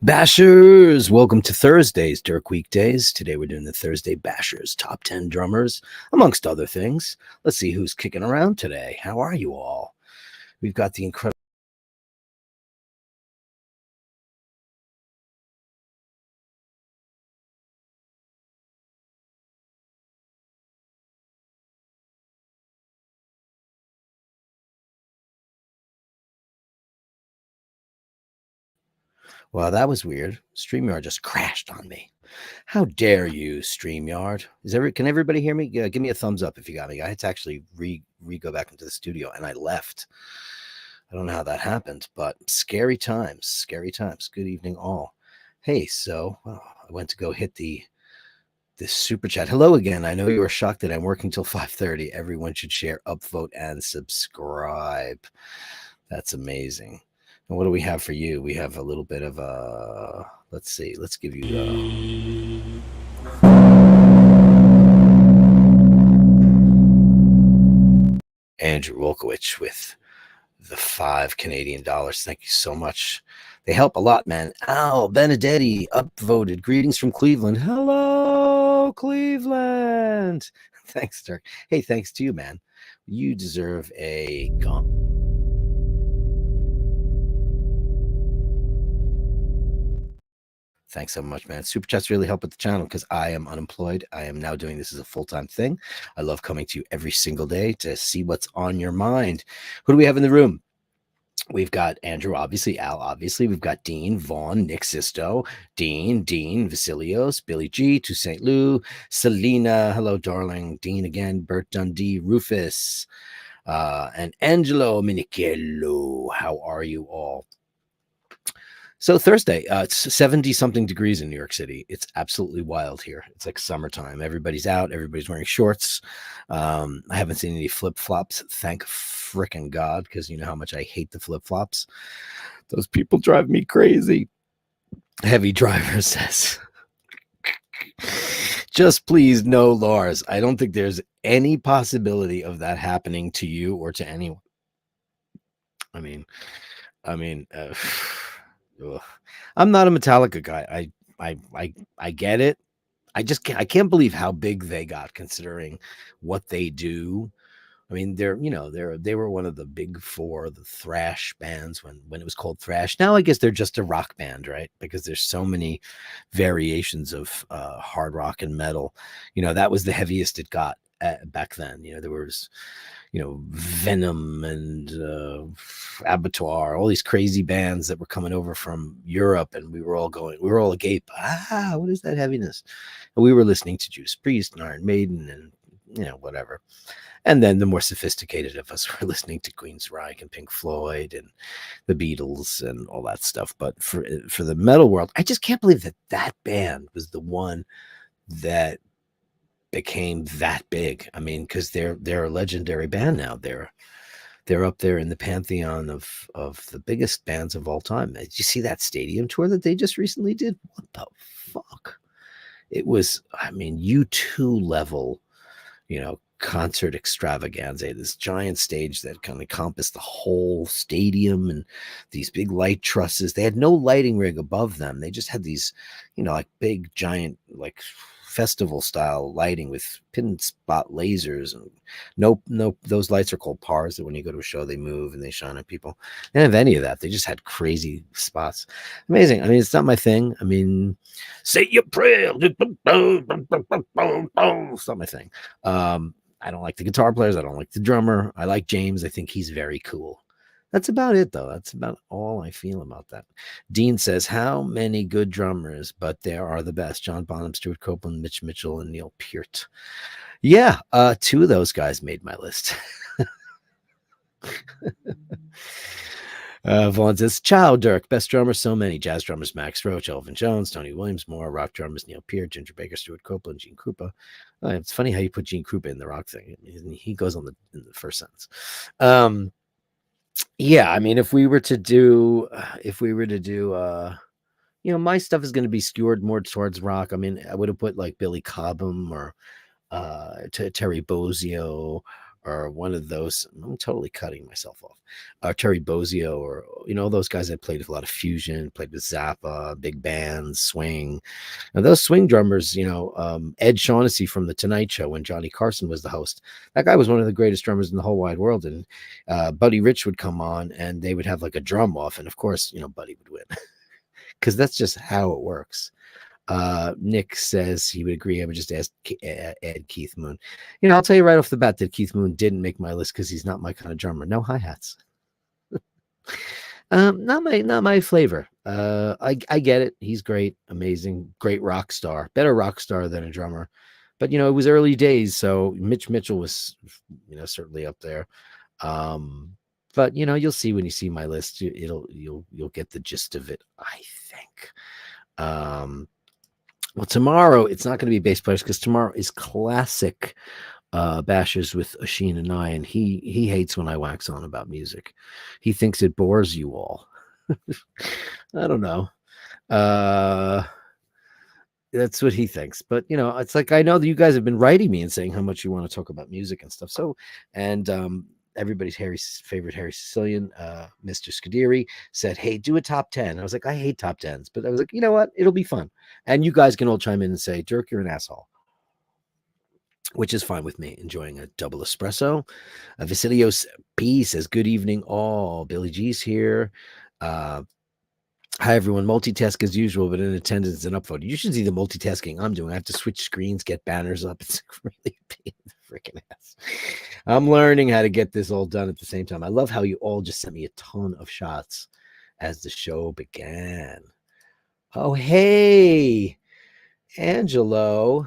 Bashers, welcome to Thursdays, Dirk Weekdays. Today we're doing the Thursday Bashers, top 10 drummers, amongst other things. Let's see who's kicking around today. How are you all? We've got the incredible... Well, that was weird. StreamYard just crashed on me. How dare you, StreamYard? Can everybody hear me? Give me a thumbs up if you got me. I had to actually go back into the studio, and I left. I don't know how that happened, but scary times, scary times. Good evening, all. Hey, so I went to go hit this super chat. Hello again. I know you were shocked that I'm working till 5:30. Everyone should share, upvote, and subscribe. That's amazing. And what do we have for you? We have a little bit of a, let's see, let's give you Andrew Wolkowicz with the $5 Canadian. Thank you so much. They help a lot, man. Al Benedetti upvoted. Greetings from Cleveland. Hello, Cleveland. Thanks, Dirk. Hey, thanks to you, man. You deserve a gum. Thanks so much, man. Super chats really help with the channel because I am unemployed. I am now doing this as a full-time thing. I love coming to you every single day to see what's on your mind. Who do we have in the room? We've got Andrew, obviously, Al, obviously. We've got Dean, Vaughn, Nick Sisto, Dean, Vasilios, Billy G, to St. Lou, Selena, hello, darling, Dean again, Bert Dundee, Rufus, and Angelo Minichello. How are you all? So Thursday, it's 70-something degrees in New York City. It's absolutely wild here. It's like summertime. Everybody's out. Everybody's wearing shorts. I haven't seen any flip-flops. Thank frickin' God, because you know how much I hate the flip-flops. Those people drive me crazy. Heavy Driver says, just please, no Lars. I don't think there's any possibility of that happening to you or to anyone. I mean, I'm not a Metallica guy. I get it. I can't believe how big they got considering what they do. I mean, they were one of the big four, the thrash bands when it was called thrash. Now I guess they're just a rock band, right? Because there's so many variations of hard rock and metal. That was the heaviest it got back then. There was Venom and Abattoir, all these crazy bands that were coming over from Europe, and we were all agape. What is that heaviness? And we were listening to Judas Priest and Iron Maiden and whatever. And then the more sophisticated of us were listening to Queensryche and Pink Floyd and the Beatles and all that stuff. But for the metal world, I just can't believe that band was the one that became that big. I mean, because they're a legendary band now. They're up there in the pantheon of the biggest bands of all time. Did you see that stadium tour that they just recently did? What the fuck? It was, I mean, U2 level, concert extravaganza. This giant stage that kind of encompassed the whole stadium and these big light trusses. They had no lighting rig above them. They just had these, like big giant, like festival style lighting with pin spot lasers, and no, those lights are called pars, that when you go to a show they move and they shine at people. They didn't have any of that. They just had crazy spots. Amazing. I mean, it's not my thing. I mean, say your prayer. It's not my thing. I don't like the guitar players. I don't like the drummer. I like James. I think he's very cool. That's about it, though. That's about all I feel about that. Dean says, how many good drummers, but there are the best. John Bonham, Stuart Copeland, Mitch Mitchell, and Neil Peart. Yeah, two of those guys made my list. Vaughn says, ciao, Dirk. Best drummers, so many. Jazz drummers, Max Roach, Elvin Jones, Tony Williams, more. Rock drummers, Neil Peart, Ginger Baker, Stuart Copeland, Gene Krupa. It's funny how you put Gene Krupa in the rock thing. He goes on in the first sentence. Yeah, I mean, if we were to do, my stuff is going to be skewered more towards rock. I mean, I would have put like Billy Cobham or Terry Bozzio or one of those. I'm totally cutting myself off. Terry Bozzio, or those guys that played with a lot of fusion, played with Zappa, big bands, swing. Now those swing drummers, Ed Shaughnessy from the Tonight Show when Johnny Carson was the host. That guy was one of the greatest drummers in the whole wide world. And Buddy Rich would come on, and they would have like a drum off, and of course, Buddy would win because that's just how it works. Nick says he would agree. I would just add Keith Moon. I'll tell you right off the bat that Keith Moon didn't make my list because he's not my kind of drummer. No hi-hats. Not my flavor. I get it. He's great, amazing, great rock star, better rock star than a drummer. But it was early days, so Mitch Mitchell was certainly up there. But you'll see when you see my list. You'll get the gist of it, I think. Well, tomorrow it's not going to be bass players because tomorrow is classic Bashers with Oshin and I, and he hates when I wax on about music. He thinks it bores you all. I don't know. That's what he thinks. But it's like, I know that you guys have been writing me and saying how much you want to talk about music and stuff. So, and everybody's favorite Harry Sicilian, Mr. Scuderi, said, hey, do a top 10. I was like, I hate top 10s, but I was like, you know what? It'll be fun. And you guys can all chime in and say, Dirk, you're an asshole, which is fine with me. Enjoying a double espresso. Vasilios P says, good evening all. Billy G's here. Hi, everyone. Multitask as usual, but in attendance and upvote. You should see the multitasking I'm doing. I have to switch screens, get banners up. It's really a pain in the freaking ass. I'm learning how to get this all done at the same time. I love how you all just sent me a ton of shots as the show began. Oh, hey, Angelo.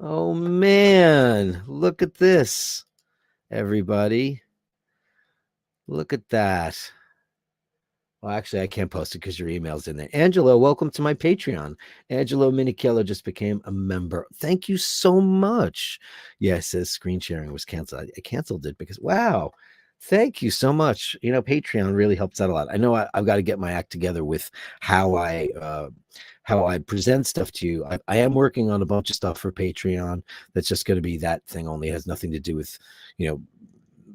Oh, man. Look at this, everybody. Look at that. Well, actually, I can't post it because your email's in there. Angelo, welcome to my Patreon. Angelo Minichello just became a member. Thank you so much. Yeah, it says screen sharing was canceled. I canceled it because, wow, thank you so much. Patreon really helps out a lot. I know I've got to get my act together with how I present stuff to you. I am working on a bunch of stuff for Patreon. That's just going to be that thing only. It has nothing to do with,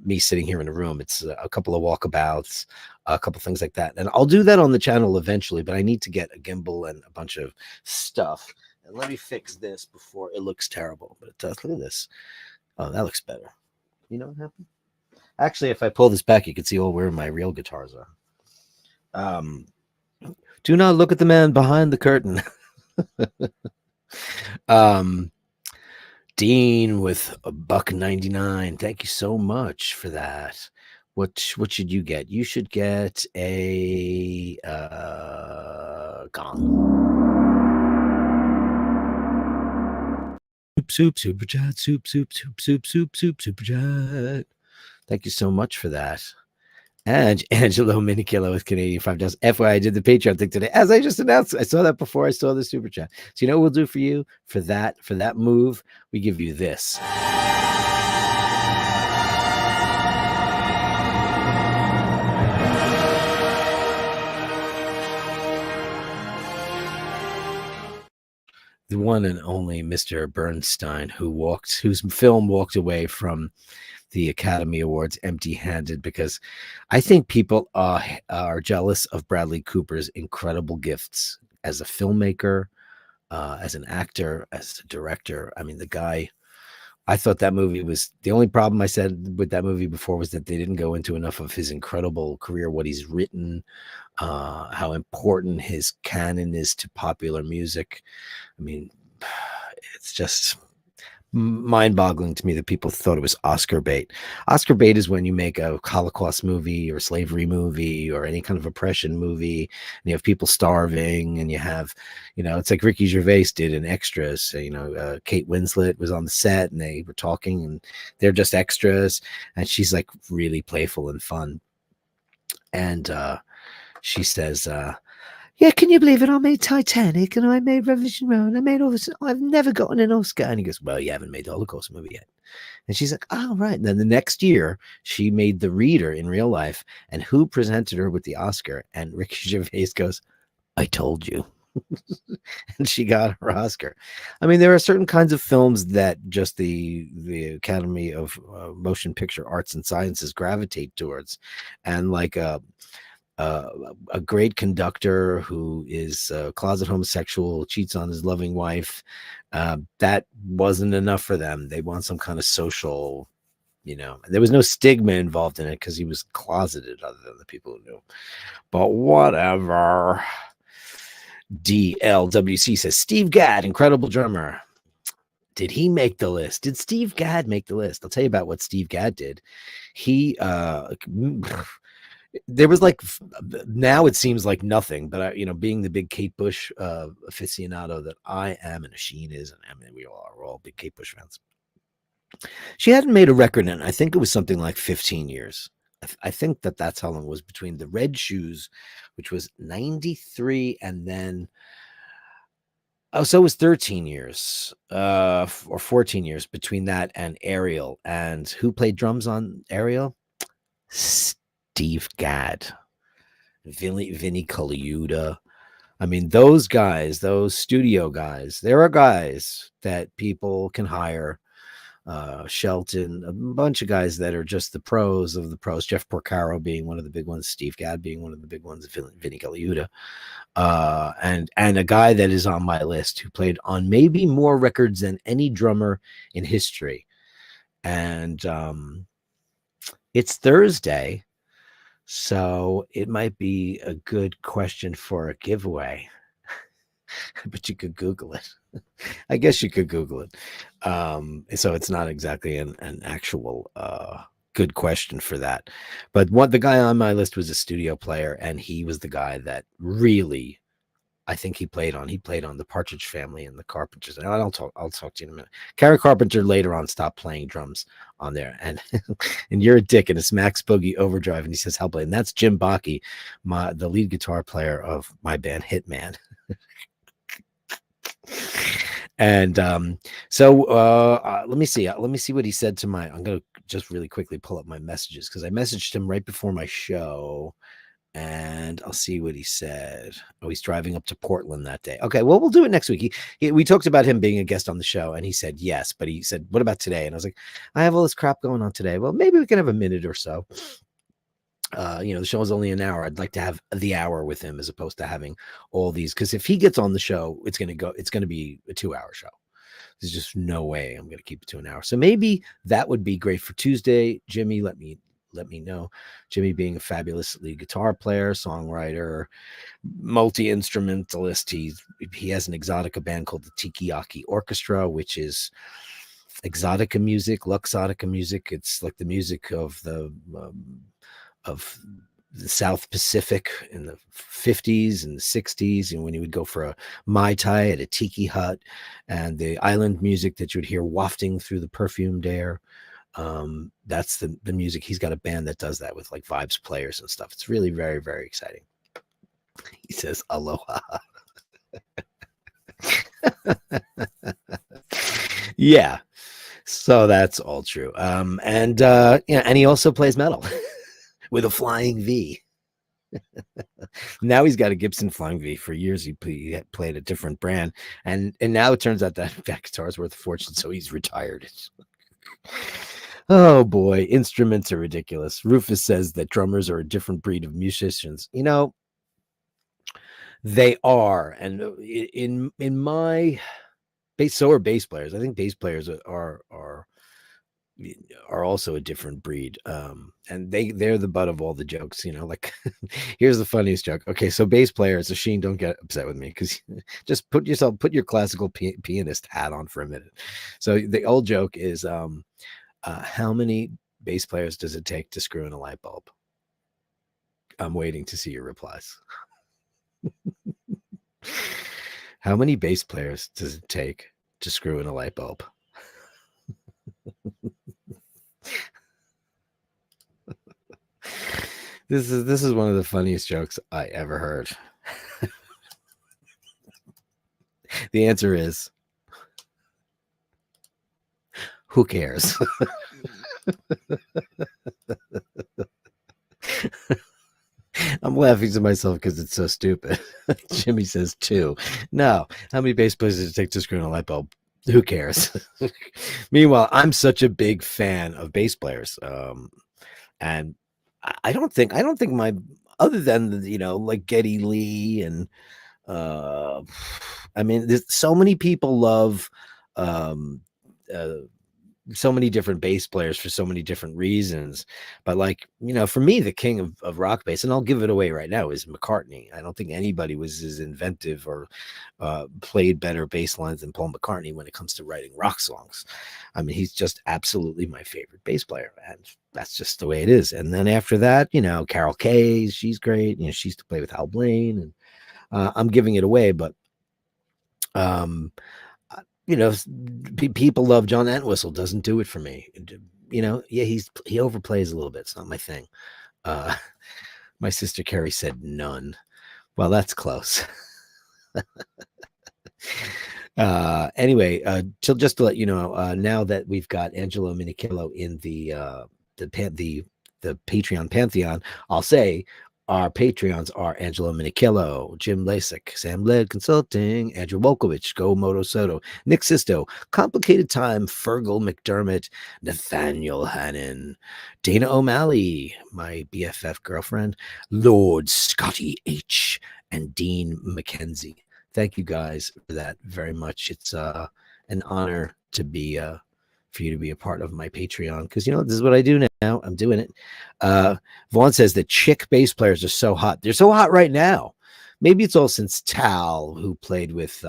me sitting here in a room. It's a couple of walkabouts, a couple things like that. And I'll do that on the channel eventually, but I need to get a gimbal and a bunch of stuff. And let me fix this before it looks terrible. But it does. Look at this. Oh, that looks better. You know what happened? Actually, if I pull this back, you can see where my real guitars are. Do not look at the man behind the curtain. Dean with $1.99. Thank you so much for that. What should you get? You should get a gong. Soup, super chat, soup, super chat. Thank you so much for that. And Angelo Minikilo with Canadian $5. FYI, I did the Patreon thing today, as I just announced. I saw that before I saw the super chat. So what we'll do for you for that move? We give you this. The one and only Mr. Bernstein, whose film walked away from the Academy Awards empty-handed, because I think people are jealous of Bradley Cooper's incredible gifts as a filmmaker, as an actor, as a director. I mean, the guy, I thought that movie was, the only problem I said with that movie before was that they didn't go into enough of his incredible career, what he's written, how important his canon is to popular music. I mean, it's just mind-boggling to me that people thought it was Oscar bait. Oscar bait is when you make a Holocaust movie or slavery movie or any kind of oppression movie, and you have people starving, and you have, it's like Ricky Gervais did in Extras. Kate Winslet was on the set, and they were talking, and they're just extras, and she's like really playful and fun. And she says, yeah, can you believe it? I made Titanic and I made Revolution Road. I made all this. I've never gotten an Oscar. And he goes, well, you haven't made the Holocaust movie yet. And she's like, oh, right. And then the next year, she made The Reader in real life. And who presented her with the Oscar? And Ricky Gervais goes, I told you. and she got her Oscar. I mean, there are certain kinds of films that just the Academy of Motion Picture Arts and Sciences gravitate towards, and like a, a great conductor who is a closet homosexual, cheats on his loving wife. That wasn't enough for them. They want some kind of social, there was no stigma involved in it because he was closeted other than the people who knew. But whatever. DLWC says Steve Gadd, incredible drummer. Did he make the list? Did Steve Gadd make the list? I'll tell you about what Steve Gadd did. He there was like, now it seems like nothing, but being the big Kate Bush aficionado that I am, and Sheen is, and I mean, we're all big Kate Bush fans. She hadn't made a record in, I think it was something like 15 years. I think that's how long it was between the Red Shoes, which was 93, and then so it was 13 years or 14 years between that and Ariel. And who played drums on Ariel? Steve Gadd, Vinny Colaiuta. I mean, those guys, those studio guys, there are guys that people can hire. Shelton, a bunch of guys that are just the pros of the pros. Jeff Porcaro being one of the big ones, Steve Gadd being one of the big ones, Vinny Colaiuta, and a guy that is on my list who played on maybe more records than any drummer in history. And it's Thursday, so it might be a good question for a giveaway. But you could Google it. I guess you could Google it. So it's not exactly an actual good question for that. But the guy on my list was a studio player, and he was the guy that really, I think he played on the Partridge Family and the Carpenters. And I'll talk to you in a minute. Carrie Carpenter later on stopped playing drums on there, and and You're a Dick, and it's Max Boogie Overdrive, and he says Hellblade, and that's Jim Bakke, the lead guitar player of my band Hitman. And so let me see what he said to I'm going to just really quickly pull up my messages, because I messaged him right before my show, and I'll see what he said. Oh, he's driving up to Portland that day. Okay, well, we'll do it next week. We talked about him being a guest on the show, and he said yes, but he said, what about today? And I was like, I have all this crap going on today. Well, maybe we can have a minute or so. The show is only an hour. I'd like to have the hour with him as opposed to having all these, because if he gets on the show, it's going to be a 2-hour show. There's just no way I'm going to keep it to an hour. So maybe that would be great for Tuesday. Jimmy, let me know. Jimmy being a fabulous lead guitar player, songwriter, multi-instrumentalist. He has an Exotica band called the Tiki-Yaki Orchestra, which is Exotica music, Luxotica music. It's like the music of the South Pacific in the 50s and the 60s, and when you would go for a Mai Tai at a tiki hut, and the island music that you would hear wafting through the perfumed air. That's the music. He's got a band that does that with like vibes players and stuff. It's really very, very exciting. He says aloha. Yeah, so that's all true. And he also plays metal with a flying V. Now he's got a Gibson Flying V. For years he played a different brand, and now it turns out that guitar is worth a fortune, so he's retired. Oh boy, instruments are ridiculous. Rufus says that drummers are a different breed of musicians. They are, and in my bass, so are bass players. I think bass players are also a different breed, and they're the butt of all the jokes. Like here's the funniest joke. Okay, so bass players, so Sheen, don't get upset with me, because just put your classical pianist hat on for a minute. So the old joke is, how many bass players does it take to screw in a light bulb? I'm waiting to see your replies. How many bass players does it take to screw in a light bulb? This is one of the funniest jokes I ever heard. The answer is, who cares? I'm laughing to myself because it's so stupid. Jimmy says two. No. How many bass players does it take to screw in a light bulb? Who cares? Meanwhile, I'm such a big fan of bass players. And I don't think my other than like Geddy Lee and uh I mean there's so many people love um uh, so many different bass players for so many different reasons. But like, for me, the king of rock bass, and I'll give it away right now, is McCartney. I don't think anybody was as inventive or played better bass lines than Paul McCartney when it comes to writing rock songs. I mean, he's just absolutely my favorite bass player, and that's just the way it is. And then after that, Carol Kay, she's great. She used to play with Hal Blaine, and I'm giving it away, but um you know, people love John Entwistle. Doesn't do it for me. Yeah, he overplays a little bit. It's not my thing. Uh, my sister Carrie said none. Well, that's close. Anyway, just to let you know, now that we've got Angelo Minichello in the Patreon pantheon, I'll say our Patreons are Angelo Minichello, Jim Lasik, Sam Led Consulting, Andrew Wolkowicz, Go Moto Soto, Nick Sisto, Complicated Time, Fergal McDermott, Nathaniel Hannon, Dana O'Malley, my BFF girlfriend, Lord Scotty H, and Dean McKenzie. Thank you guys for that very much. It's an honor to be for you to be a part of my Patreon, because this is what I do now. I'm doing it. Vaughn says that chick bass players are so hot. They're so hot right now. Maybe it's all since Tal, who played with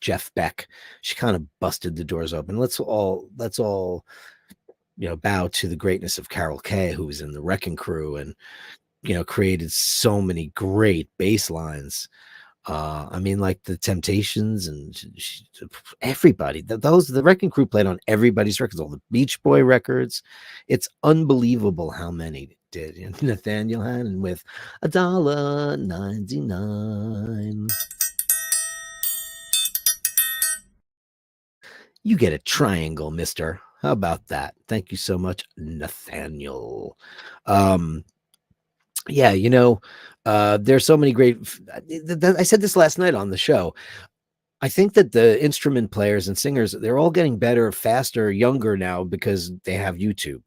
Jeff Beck. She kind of busted the doors open. Let's all bow to the greatness of Carol Kay, who was in the Wrecking Crew and created so many great bass lines. I mean, like the Temptations and everybody. The Wrecking Crew played on everybody's records, all the Beach Boy records. It's unbelievable how many did. Nathaniel Hannon with $1.99. You get a triangle, mister. How about that? Thank you so much, Nathaniel. Yeah, there's so many great. I said this last night on the show. I think that the instrument players and singers, they're all getting better, faster, younger now because they have YouTube.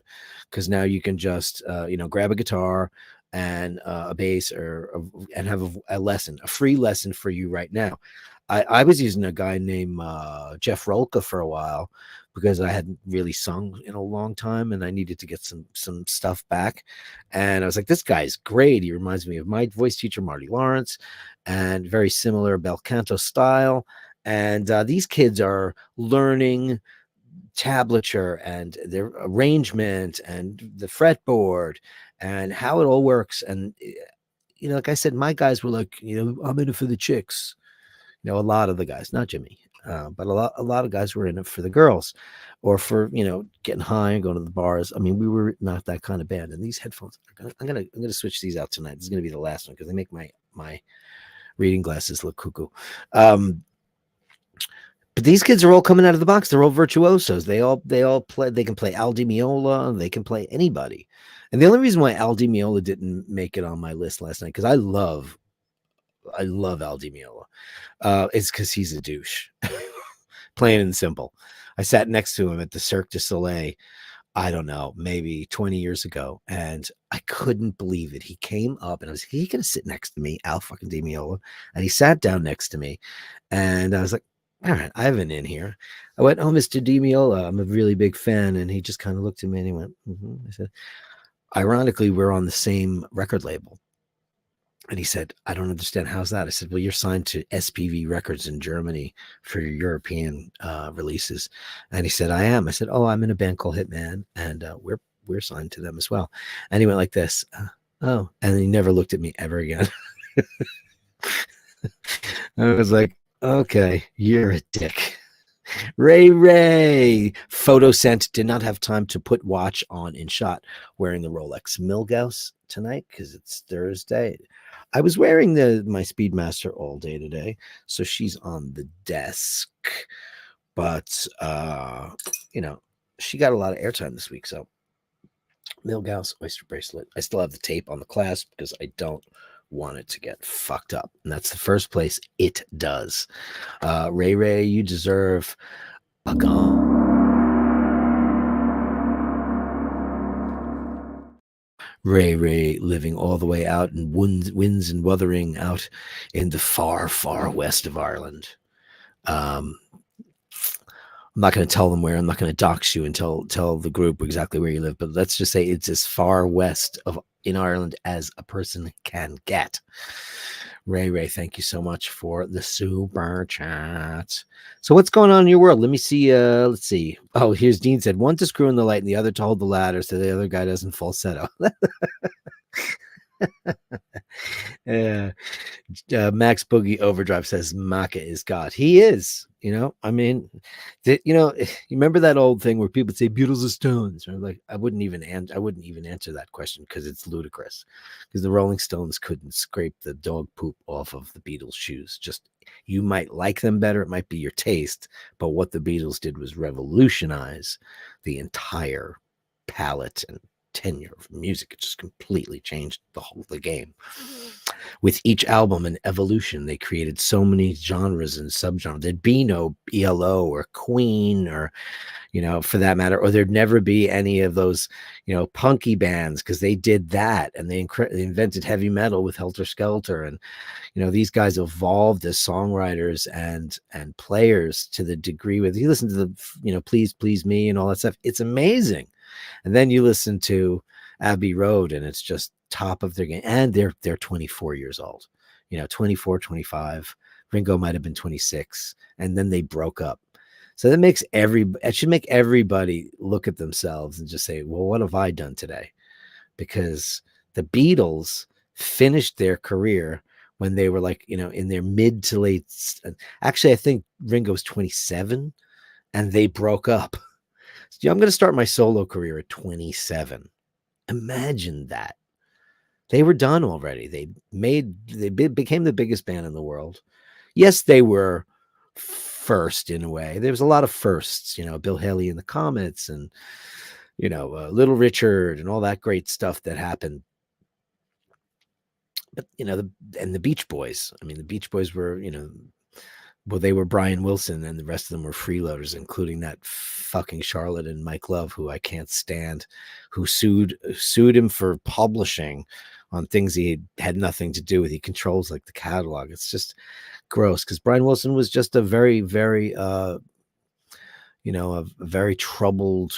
Because now you can just, grab a guitar and a bass and have a free lesson for you right now. I was using a guy named Jeff Rolka for a while because I hadn't really sung in a long time and I needed to get some stuff back. And I was like, this guy's great. He reminds me of my voice teacher, Marty Lawrence, and very similar bel canto style. And these kids are learning tablature and their arrangement and the fretboard and how it all works. And, like I said, my guys were like, I'm in it for the chicks. A lot of the guys, not Jimmy, but a lot of guys were in it for the girls or for, getting high and going to the bars. I mean, we were not that kind of band. And these headphones, I'm going to switch these out tonight. This is going to be the last one because they make my reading glasses look cuckoo. But these kids are all coming out of the box. They're all virtuosos. They all play. They can play Al Di Meola. They can play anybody. And the only reason why Al Di Meola didn't make it on my list last night, because I love Al Di Meola, is because he's a douche. Plain and simple. I sat next to him at the Cirque du Soleil, I don't know, maybe 20 years ago, and I couldn't believe it. He came up and I was like, he gonna sit next to me, Al fucking Di Meola, and he sat down next to me, and I was like, all right, I have an in here. I went, oh, Mr. Di Meola, I'm a really big fan, and he just kind of looked at me and he went, I said, ironically, we're on the same record label. And he said, I don't understand. How's that? I said, well, you're signed to SPV Records in Germany for your European releases. And he said, I am. I said, oh, I'm in a band called Hitman, and we're signed to them as well. And he went like this, oh, and he never looked at me ever again. I was like, okay, you're a dick. Ray, photo sent, did not have time to put watch on in shot, wearing the Rolex Milgauss tonight because it's Thursday. I was wearing my Speedmaster all day today, so she's on the desk. But she got a lot of airtime this week, so Milgauss oyster bracelet. I still have the tape on the clasp because I don't want it to get fucked up. And that's the first place it does. Ray Ray, you deserve a gong. Ray Ray living all the way out in winds and wuthering out in the far, far west of Ireland. Um, I'm not going to tell them where. I'm not going to dox you and tell the group exactly where you live. But let's just say it's as far west of in Ireland as a person can get. Ray Ray, thank you so much for the super chat. So what's going on in your world? Let me see. Let's see. Oh, here's Dean said one to screw in the light and the other to hold the ladder so the other guy doesn't falsetto. Yeah. Max Boogie Overdrive says Maka is God. He is, I mean, you remember that old thing where people say Beatles or Stones? Or like, I wouldn't even answer that question because it's ludicrous. Because the Rolling Stones couldn't scrape the dog poop off of the Beatles' shoes. Just you might like them better, it might be your taste, but what the Beatles did was revolutionize the entire palette and tenure of music. It just completely changed the game. With each album and evolution, they created so many genres and subgenres. There'd be no ELO or Queen or, for that matter, or there'd never be any of those, punky bands because they did that and they invented heavy metal with Helter Skelter. And, these guys evolved as songwriters and players to the degree with you listen to the, Please Please Me and all that stuff. It's amazing. And then you listen to Abbey Road and it's just top of their game. And they're 24 years old, 24, 25. Ringo might have been 26. And then they broke up. So it should make everybody look at themselves and just say, well, what have I done today? Because the Beatles finished their career when they were like, in their mid to late. Actually, I think Ringo was 27 and they broke up. So I'm going to start my solo career at 27. Imagine that. They were done already. They became the biggest band in the world. Yes, they were first in a way. There was a lot of firsts, Bill Haley and the Comets and, Little Richard and all that great stuff that happened. But, and the Beach Boys. I mean, the Beach Boys were, well, they were Brian Wilson and the rest of them were freeloaders, including that fucking Charlotte and Mike Love, who I can't stand, who sued him for publishing on things he had nothing to do with. He controls like the catalog. It's just gross because Brian Wilson was just a very, very, a very troubled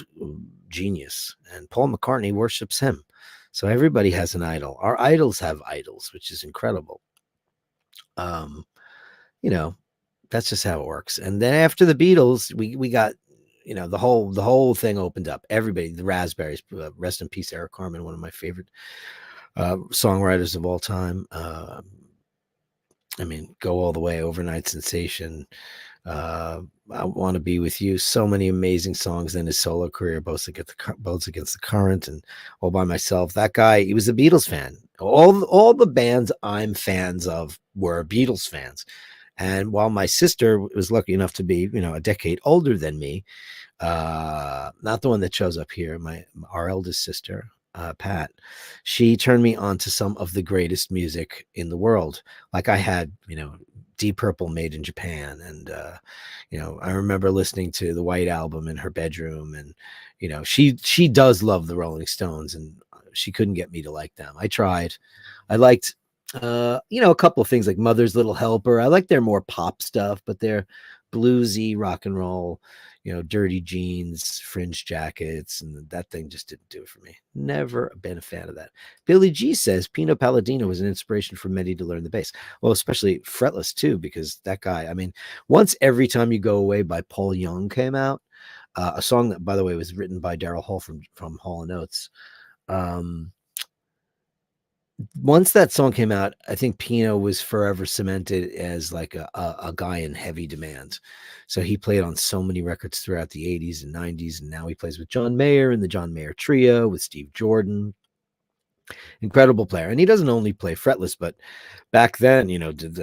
genius, and Paul McCartney worships him. So everybody has an idol. Our idols have idols, which is incredible. That's just how it works. And then after the Beatles, we got, the whole thing opened up. Everybody, the Raspberries, rest in peace, Eric Carmen, one of my favorite songwriters of all time. I mean, Go All the Way, Overnight Sensation, I Want to Be With You. So many amazing songs in his solo career, both Against the Current and All by Myself. That guy, he was a Beatles fan. All the bands I'm fans of were Beatles fans. And while my sister was lucky enough to be, a decade older than me, not the one that shows up here, our eldest sister, Pat, she turned me on to some of the greatest music in the world. Like I had, Deep Purple made in Japan. And, I remember listening to the White Album in her bedroom. And, she does love the Rolling Stones and she couldn't get me to like them. I tried. I liked a couple of things like Mother's Little Helper. I like their more pop stuff, but they're bluesy rock and roll, Dirty Jeans, Fringe Jackets, and that thing just didn't do it for me. Never been a fan of that. Billy G says Pino Palladino was an inspiration for many to learn the bass. Well, especially fretless too, because that guy, I mean, Once Every Time You Go Away by Paul Young came out, a song that, by the way, was written by Daryl Hall from Hall & Oates. Once that song came out, I think Pino was forever cemented as like a guy in heavy demand. So he played on so many records throughout the 80s and 90s, and now he plays with John Mayer and the John Mayer Trio with Steve Jordan. Incredible player. And he doesn't only play fretless, but back then, did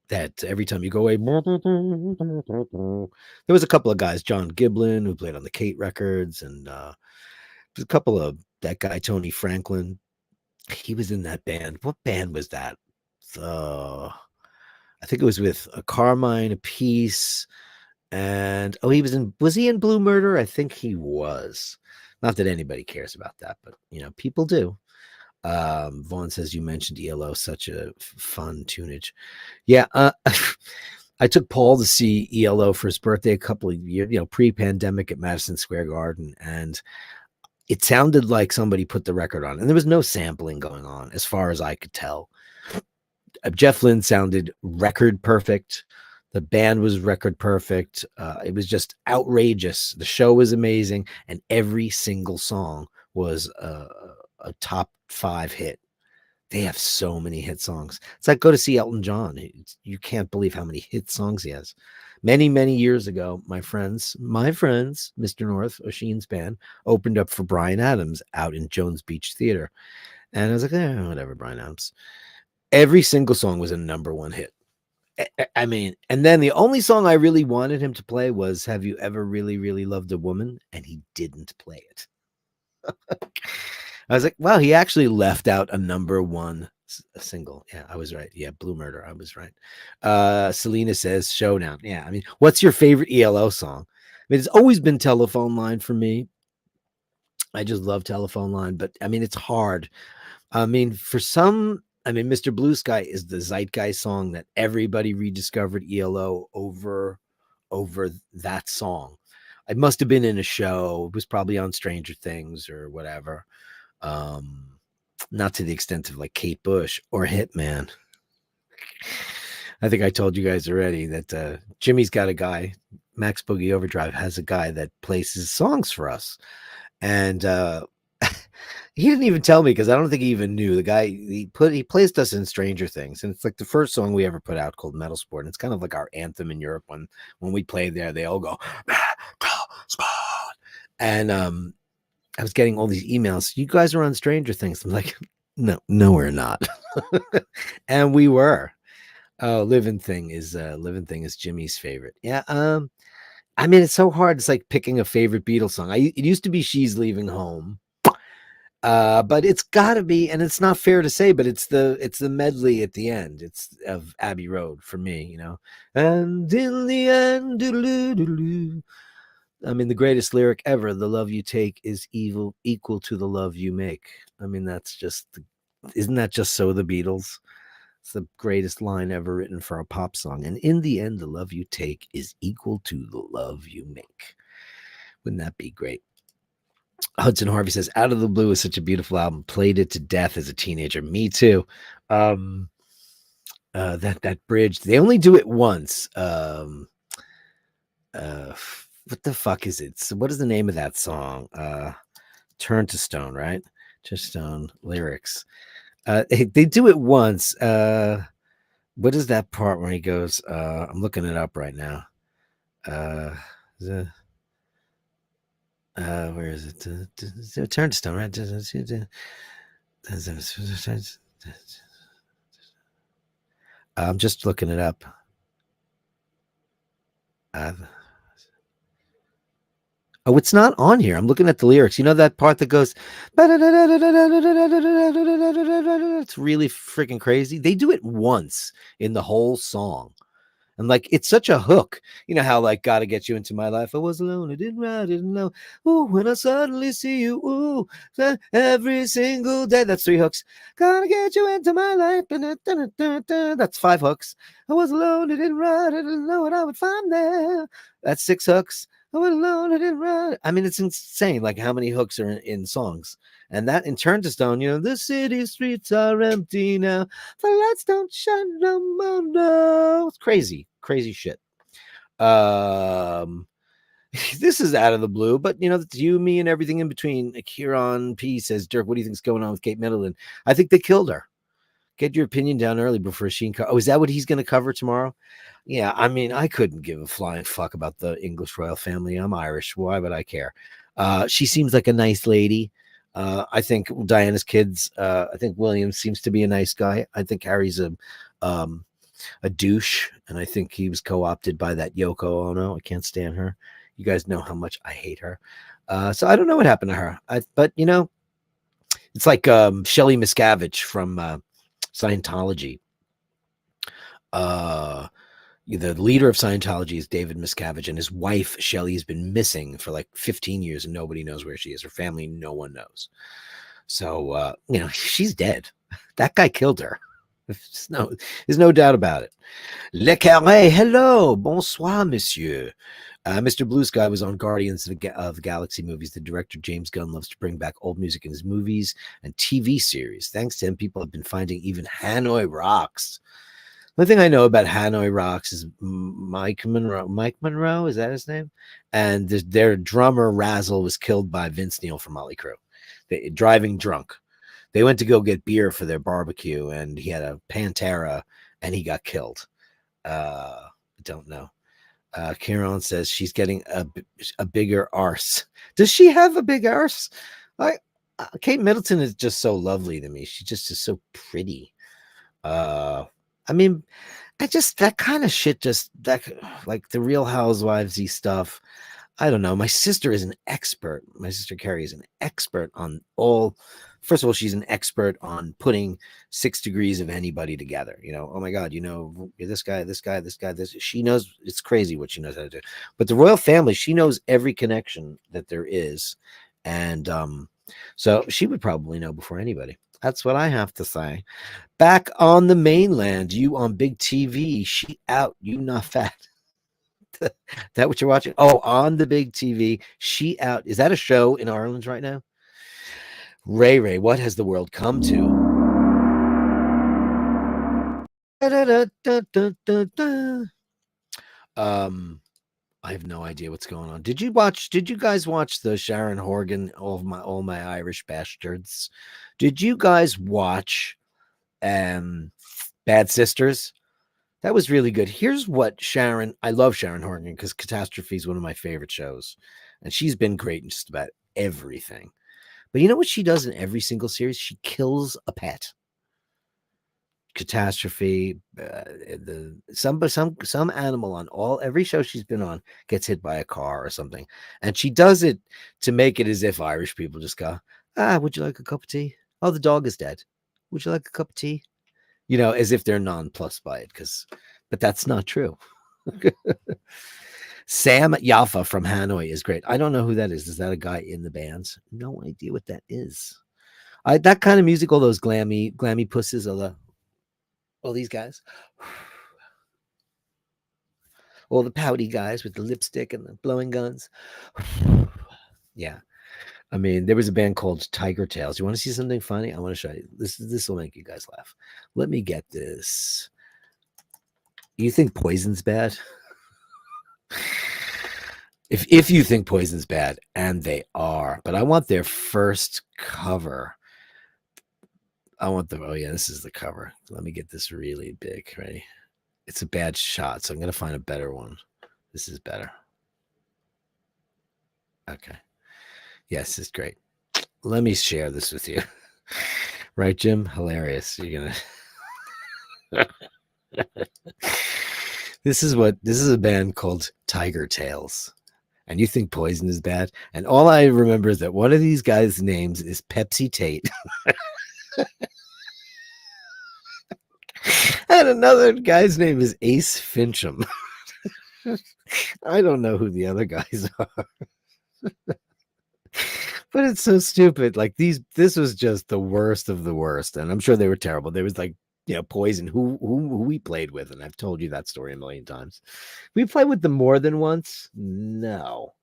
that Every Time You Go Away. There was a couple of guys, John Giblin, who played on the Kate records, and There's a couple of that guy, Tony Franklin. He was in that band. What band was that? Uh, I think it was with a Carmine Apiece. And he was he in Blue Murder? I think he was. Not that anybody cares about that, but people do. Vaughn says you mentioned ELO, such a fun tunage. Yeah, I took Paul to see ELO for his birthday a couple of years, pre-pandemic at Madison Square Garden, and it sounded like somebody put the record on, and there was no sampling going on, as far as I could tell. Jeff Lynne sounded record perfect. The band was record perfect. It was just outrageous. The show was amazing, and every single song was a top 5 hit. They have so many hit songs. It's like go to see Elton John. You can't believe how many hit songs he has. Many, many years ago, my friends, Mr. North, Oisin's band, opened up for Bryan Adams out in Jones Beach Theater. And I was like, whatever, Bryan Adams. Every single song was a #1 hit. I mean, and then the only song I really wanted him to play was Have You Ever Really, Really Loved a Woman? And he didn't play it. I was like, wow, he actually left out a #1 single. Yeah, I was right. Yeah, Blue Murder. I was right. Selena says Showdown. Yeah, I mean, what's your favorite ELO song? I mean, it's always been Telephone Line for me. I just love Telephone Line, but I mean, it's hard. I mean, Mr. Blue Sky is the zeitgeist song that everybody rediscovered ELO over that song. It must have been in a show. It was probably on Stranger Things or whatever. Not to the extent of like Kate Bush or Hitman. I think I told you guys already that Jimmy's got a guy, Max Boogie Overdrive has a guy that plays his songs for us. And he didn't even tell me because I don't think he even knew. The guy he placed us in Stranger Things, and it's like the first song we ever put out called Metal Sport. And it's kind of like our anthem in Europe. When we play there, they all go Metal Sport. And I was getting all these emails. You guys are on Stranger Things. I'm like, no, we're not. And we were. Oh, Living Thing is Jimmy's favorite. Yeah. I mean, it's so hard. It's like picking a favorite Beatles song. It used to be She's Leaving Home. But it's gotta be, and it's not fair to say, but it's the medley at the end. It's of Abbey Road for me, And in the end, doo-doo-doo-doo. I mean, the greatest lyric ever, the love you take is equal to the love you make. I mean, isn't that just so the Beatles? It's the greatest line ever written for a pop song. And in the end, the love you take is equal to the love you make. Wouldn't that be great? Hudson Harvey says, Out of the Blue is such a beautiful album. Played it to death as a teenager. Me too. That bridge, they only do it once. What the fuck is it? So what is the name of that song? Turn to Stone, right? To Stone lyrics. They do it once. What is that part where he goes? I'm looking it up right now. Where is it? Turn to Stone, right? I'm just looking it up. Oh, it's not on here. I'm looking at the lyrics. You know that part that goes, it's really freaking crazy. They do it once in the whole song. And like, it's such a hook. You know how like Gotta Get You Into My Life. I was alone. I didn't know. Ooh, when I suddenly see you. Ooh, every single day. That's 3 hooks. Gotta get you into my life. That's 5 hooks. I was alone. I didn't know what I would find there. That's 6 hooks. I was alone. I didn't ride. I mean, it's insane. Like how many hooks are in songs. And that in Turn to Stone, the city streets are empty now. The lights don't shine no more. No, it's crazy shit. This is out of the blue, but it's you, me, and everything in between. Kieran P says, Dirk, what do you think's going on with Kate Middleton? I think they killed her. Get your opinion down early before Sheen. Oh, is that what he's going to cover tomorrow? Yeah, I mean, I couldn't give a flying fuck about the English royal family. I'm Irish. Why would I care? She seems like a nice lady. I think Diana's kids. I think William seems to be a nice guy. I think Harry's a douche, and I think he was co-opted by that Yoko Ono. I can't stand her. You guys know how much I hate her. So I don't know what happened to her. But it's like Shelley Miscavige from Scientology. Uh, the leader of Scientology is David Miscavige, and his wife Shelley has been missing for like 15 years, and nobody knows where she is. Her family, no one knows. So she's dead. That guy killed her. There's no doubt about it. Le Carré, hello, bonsoir, monsieur. Mr. Blue Sky was on Guardians of the Galaxy movies. The director James Gunn loves to bring back old music in his movies and TV series. Thanks to him, people have been finding even Hanoi Rocks. The thing I know about Hanoi Rocks is Mike Monroe. Mike Monroe, is that his name? And their drummer Razzle was killed by Vince Neil from Motley Crue, driving drunk. They went to go get beer for their barbecue, and he had a Pantera, and he got killed. Don't know. Kieran says she's getting a bigger arse. Does she have a big arse? Kate Middleton is just so lovely to me. She just is so pretty. I mean, that kind of shit, just that, like the Real Housewives-y stuff. I don't know. My sister is an expert. My sister Carrie is an expert on all. First of all, she's an expert on putting 6 degrees of anybody together. Oh my God, this guy, this guy, this guy, this. She knows. It's crazy what she knows how to do. But the royal family, she knows every connection that there is, and so she would probably know before anybody. That's what I have to say. Back on the mainland, you on big TV, she out, you not fat. That what you're watching? Oh, on the big TV, she out. Is that a show in Ireland right now? Ray, what has the world come to? I have no idea what's going on. Did you guys watch the Sharon Horgan, all my Irish Bastards? Did you guys watch Bad Sisters? That was really good. Here's what I love Sharon Horgan because Catastrophe is one of my favorite shows. And she's been great in just about everything. But you know what she does in every single series? She kills a pet. Catastrophe, some animal on every show she's been on gets hit by a car or something. And she does it to make it as if Irish people just go, would you like a cup of tea? Oh, the dog is dead. Would you like a cup of tea? As if they're nonplussed by it, but that's not true. Sam Yalfa from Hanoi is great. I don't know who that is. Is that a guy in the bands? No idea what that is. That kind of music, all those glammy pusses, all these guys, all the pouty guys with the lipstick and the blowing guns. Yeah. I mean, there was a band called Tiger Tails. You want to see something funny? I want to show you. This will make you guys laugh. Let me get this. You think Poison's bad? If you think Poison's bad, and they are, but I want their first cover. This is the cover. Let me get this really big. Ready? It's a bad shot, so I'm going to find a better one. This is better. Okay. Yes, it's great. Let me share this with you. Right, Jim? Hilarious. You're going to... This is a band called Tiger Tails. And you think Poison is bad? And all I remember is that one of these guys' names is Pepsi Tate. And another guy's name is Ace Fincham. I don't know who the other guys are. But it's so stupid. Like this was just the worst of the worst. And I'm sure they were terrible. There was like, Poison, who we played with. And I've told you that story a million times. We played with them more than once. No.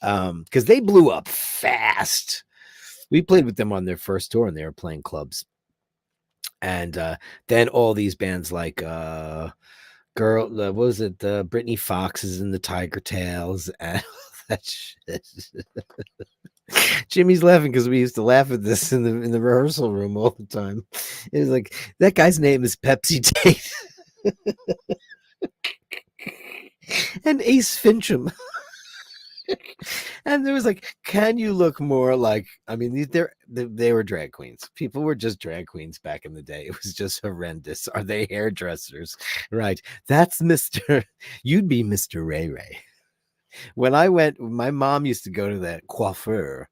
Because they blew up fast. We played with them on their first tour and they were playing clubs. And then all these bands like what was it? Brittany Foxes and the Tiger Tails and that shit. Jimmy's laughing because we used to laugh at this in the rehearsal room all the time. It was like, that guy's name is Pepsi Tate. And Ace Fincham. And there was like, can you look more like, I mean, they were drag queens. People were just drag queens back in the day. It was just horrendous. Are they hairdressers? Right. That's you'd be Mr. Ray Ray. When I went, my mom used to go to the coiffeur,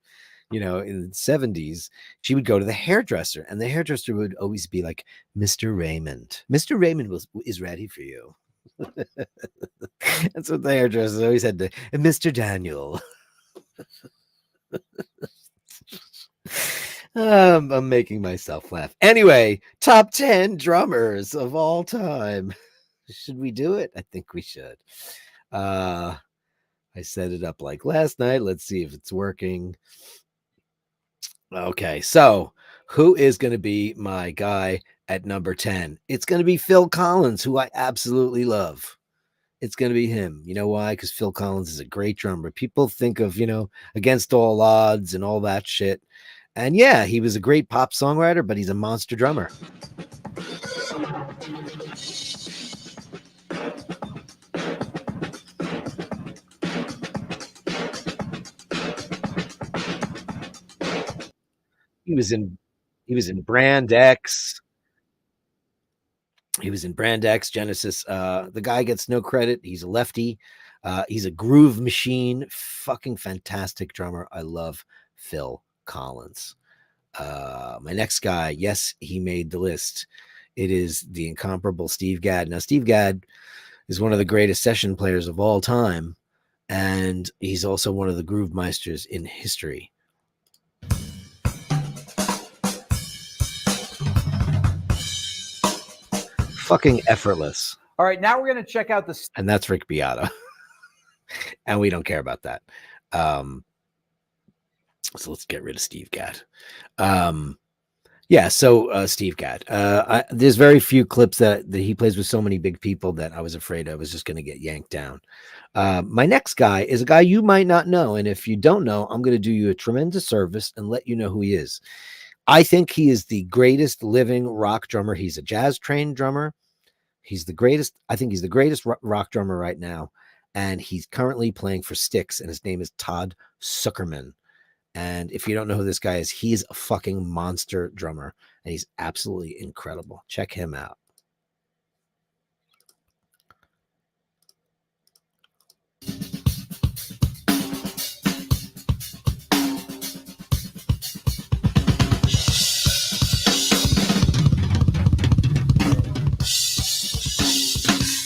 in the 70s. She would go to the hairdresser, and the hairdresser would always be like, Mr. Raymond. Mr. Raymond is ready for you. That's what the hairdressers always had to, and Mr. Daniel. I'm making myself laugh. Anyway, top 10 drummers of all time. Should we do it? I think we should. I set it up like last night. Let's see if it's working. Okay, so who is going to be my guy at number 10? It's going to be Phil Collins, who I absolutely love. It's going to be him. You know why? Because Phil Collins is a great drummer. People think of, Against All Odds and all that shit. And yeah, he was a great pop songwriter, but he's a monster drummer. He was in Brand X. He was in Brand X, Genesis. The guy gets no credit. He's a lefty. He's a groove machine. Fucking fantastic drummer. I love Phil Collins. My next guy, yes, he made the list. It is the incomparable Steve Gadd. Now, Steve Gadd is one of the greatest session players of all time, and he's also one of the groove meisters in history. Fucking effortless. All right, now we're going to check out the... And that's Rick Beato. And we don't care about that. So let's get rid of Steve Gadd. Steve Gadd. There's very few clips that he plays with so many big people that I was afraid I was just going to get yanked down. My next guy is a guy you might not know. And if you don't know, I'm going to do you a tremendous service and let you know who he is. I think he is the greatest living rock drummer. He's a jazz trained drummer. He's the greatest. I think he's the greatest rock drummer right now. And he's currently playing for Styx, and his name is Todd Sucherman. And if you don't know who this guy is, he's a fucking monster drummer, and he's absolutely incredible. Check him out.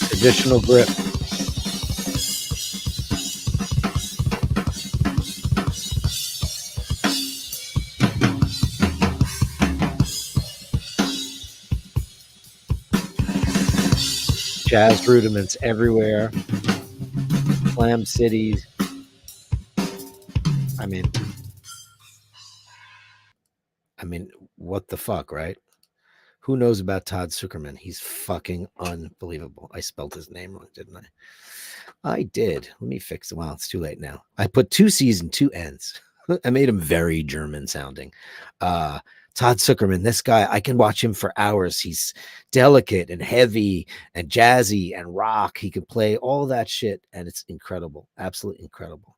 Traditional grip. Jazz rudiments everywhere. Slam cities. I mean, what the fuck, right? Who knows about Todd Sucherman? He's fucking unbelievable. I spelled his name wrong, didn't I? I did. Let me fix it. Well, it's too late now. I put 2 C's and 2 N's. I made him very German sounding. Todd Sucherman, this guy, I can watch him for hours. He's delicate and heavy and jazzy and rock. He can play all that shit, and it's incredible. Absolutely incredible.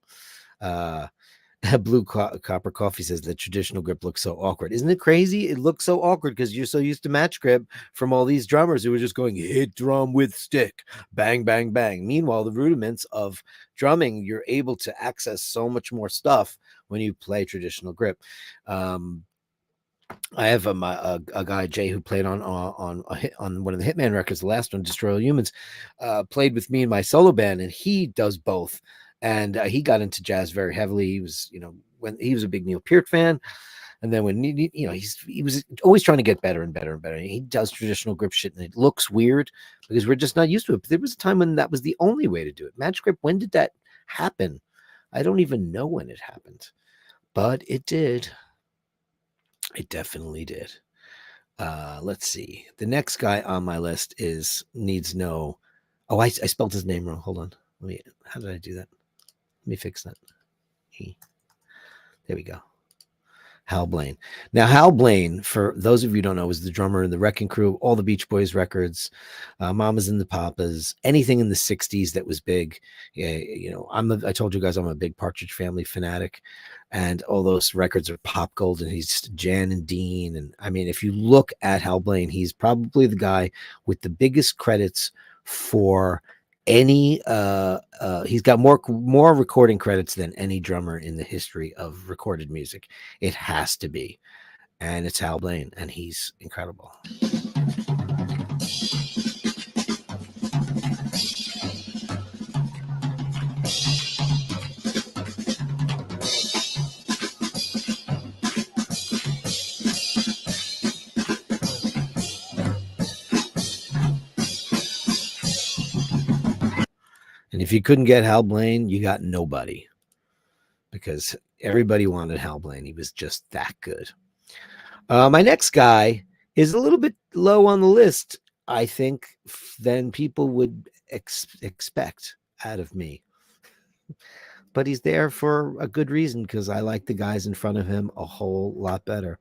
Blue Copper Coffee says the traditional grip looks so awkward. Isn't it crazy? It looks so awkward because you're so used to match grip from all these drummers who were just going hit drum with stick, bang, bang, bang. Meanwhile, the rudiments of drumming, you're able to access so much more stuff when you play traditional grip. I have a guy, Jay, who played on one of the Hitman records, the last one, Destroy All Humans, played with me in my solo band, and he does both. And he got into jazz very heavily. He was, when he was a big Neil Peart fan, and then when he was always trying to get better and better and better. And he does traditional grip shit, and it looks weird because we're just not used to it. But there was a time when that was the only way to do it. Match grip. When did that happen? I don't even know when it happened, but it did. It definitely did. Let's see. The next guy on my list needs no. Oh, I spelled his name wrong. Hold on. How did I do that? Let me fix that. There we go. Hal Blaine. Now, Hal Blaine, for those of you who don't know, was the drummer in the Wrecking Crew, all the Beach Boys records, Mamas and the Papas, anything in the 60s that was big. I told you guys I'm a big Partridge Family fanatic, and all those records are pop gold, and he's Jan and Dean. And I mean, if you look at Hal Blaine, he's probably the guy with the biggest credits for Any he's got more recording credits than any drummer in the history of recorded music. It has to be. And it's Hal Blaine, and he's incredible. And if you couldn't get Hal Blaine, you got nobody, because everybody wanted Hal Blaine. He was just that good. My next guy is a little bit low on the list, I think, than people would expect out of me. But he's there for a good reason, because I like the guys in front of him a whole lot better.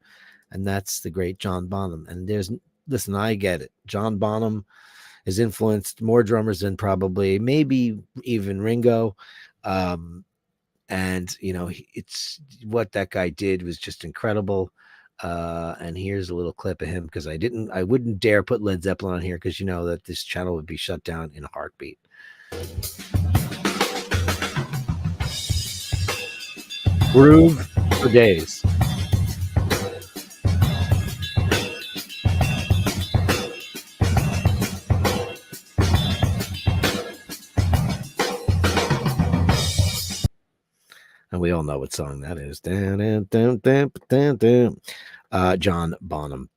And that's the great John Bonham. And listen, I get it. John Bonham has influenced more drummers than probably maybe even Ringo. And it's what that guy did was just incredible. And here's a little clip of him, because I wouldn't dare put Led Zeppelin on here, because you know that this channel would be shut down in a heartbeat. Groove for days. And we all know what song that is. John Bonham.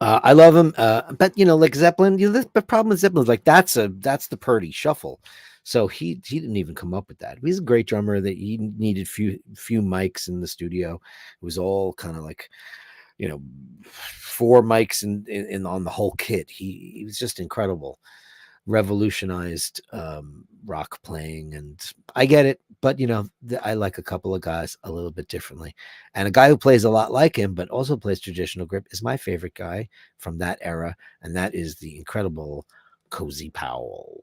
I love him, but like Zeppelin, the problem with Zeppelin is like that's the Purdy shuffle. So he didn't even come up with that. He's a great drummer. That he needed few mics in the studio. It was all kind of like 4 mics in on the whole kit. He was just incredible. Revolutionized rock playing, and I get it, but I like a couple of guys a little bit differently, and a guy who plays a lot like him but also plays traditional grip is my favorite guy from that era, and that is the incredible Cozy Powell.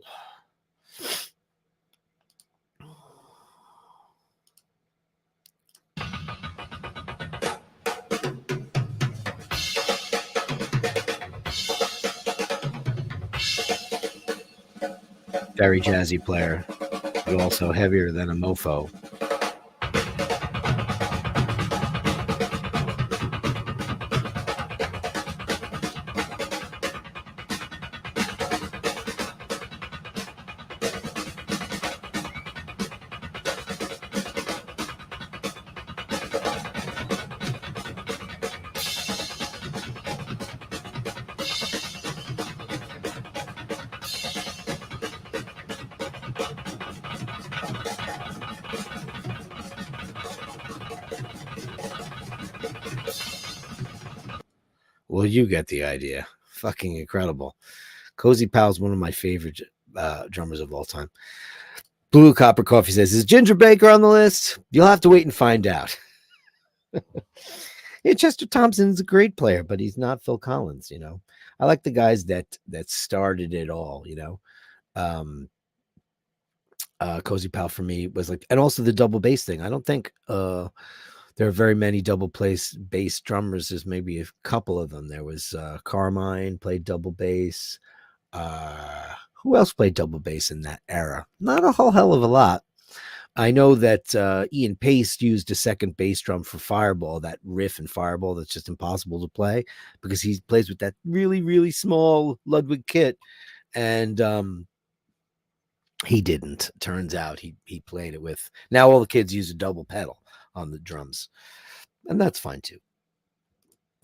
Very jazzy player, but also heavier than a mofo. Well, you get the idea. Fucking incredible. Cozy Powell's one of my favorite drummers of all time. Blue Copper Coffee says, is Ginger Baker on the list? You'll have to wait and find out. Yeah, Chester Thompson's a great player, but he's not Phil Collins. I like the guys that started it all. Cozy Powell for me was like, and also the double bass thing. I don't think there are very many double bass drummers. There's maybe a couple of them. There was Carmine played double bass. Who else played double bass in that era? Not a whole hell of a lot. I know that Ian Pace used a second bass drum for Fireball, that riff in Fireball that's just impossible to play, because he plays with that really, really small Ludwig kit. And he didn't. Turns out he played it with. Now all the kids use a double pedal on the drums, and that's fine too.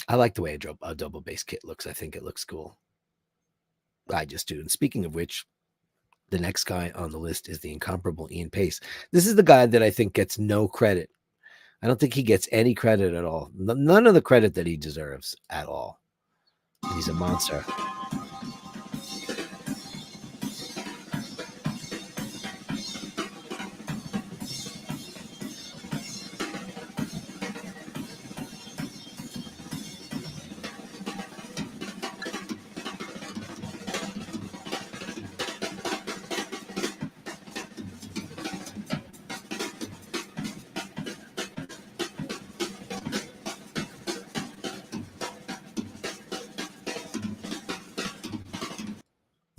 I like the way a double bass kit looks. I think it looks cool. I just do. And speaking of which, the next guy on the list is the incomparable Ian Pace. This is the guy that I think gets no credit. I don't think he gets any credit at all. None of the credit that he deserves at all. He's a monster.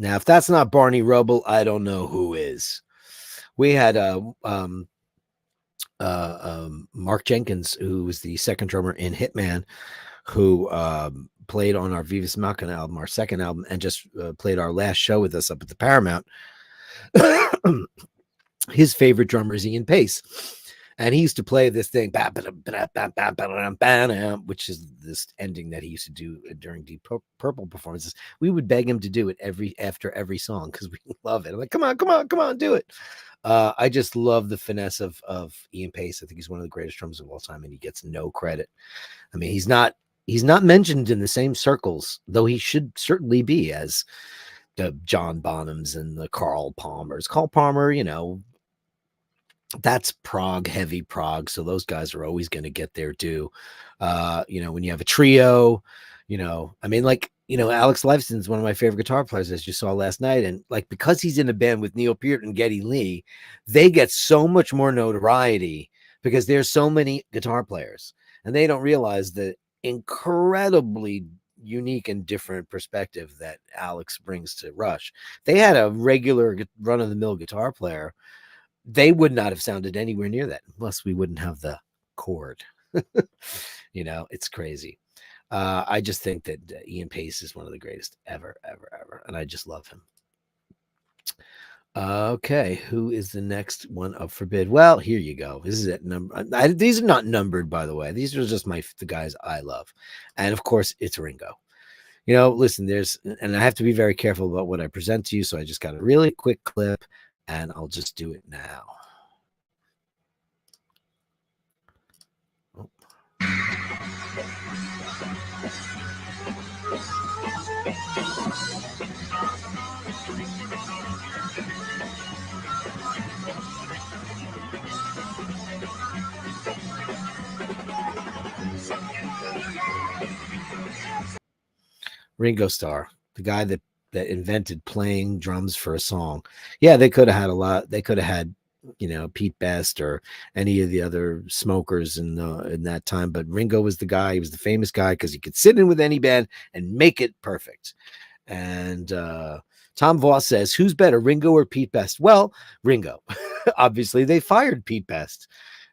Now, if that's not Barney Rubble, I don't know who is. We had Mark Jenkins, who was the second drummer in Hitman, who played on our Vivis Machina album, our second album, and just played our last show with us up at the Paramount. His favorite drummer is Ian Pace. And he used to play this thing, which is this ending that he used to do during Deep Purple performances. We would beg him to do it after every song because we love it. I'm like, come on, do it. I just love the finesse of Ian Pace. I think he's one of the greatest drummers of all time, and he gets no credit. I mean, he's not mentioned in the same circles, though he should certainly be, as the John Bonhams and the Carl Palmers. Carl Palmer, that's prog, heavy prog, so those guys are always going to get their due. When you have a trio, Alex Lifeson's one of my favorite guitar players, as you saw last night, and because he's in a band with Neil Peart and Geddy Lee, they get so much more notoriety because there's so many guitar players, and they don't realize the incredibly unique and different perspective that Alex brings to Rush. They had a regular run-of-the-mill guitar player, they would not have sounded anywhere near that unless we wouldn't have the chord. It's crazy. I just think that Ian Pace is one of the greatest ever, and I just love him. Okay, who is the next one up for bid? Well, here you go. This is at number. These are not numbered, by the way. These are just the guys I love, and of course, it's Ringo. Listen, and I have to be very careful about what I present to you, so I just got a really quick clip. And I'll just do it now. Oh. Ringo Starr, the guy that invented playing drums for a song. Yeah, they could have had a lot. They could have had, Pete Best or any of the other smokers in that time. But Ringo was the guy. He was the famous guy because he could sit in with any band and make it perfect. And Tom Voss says, who's better, Ringo or Pete Best? Well, Ringo. Obviously, they fired Pete Best.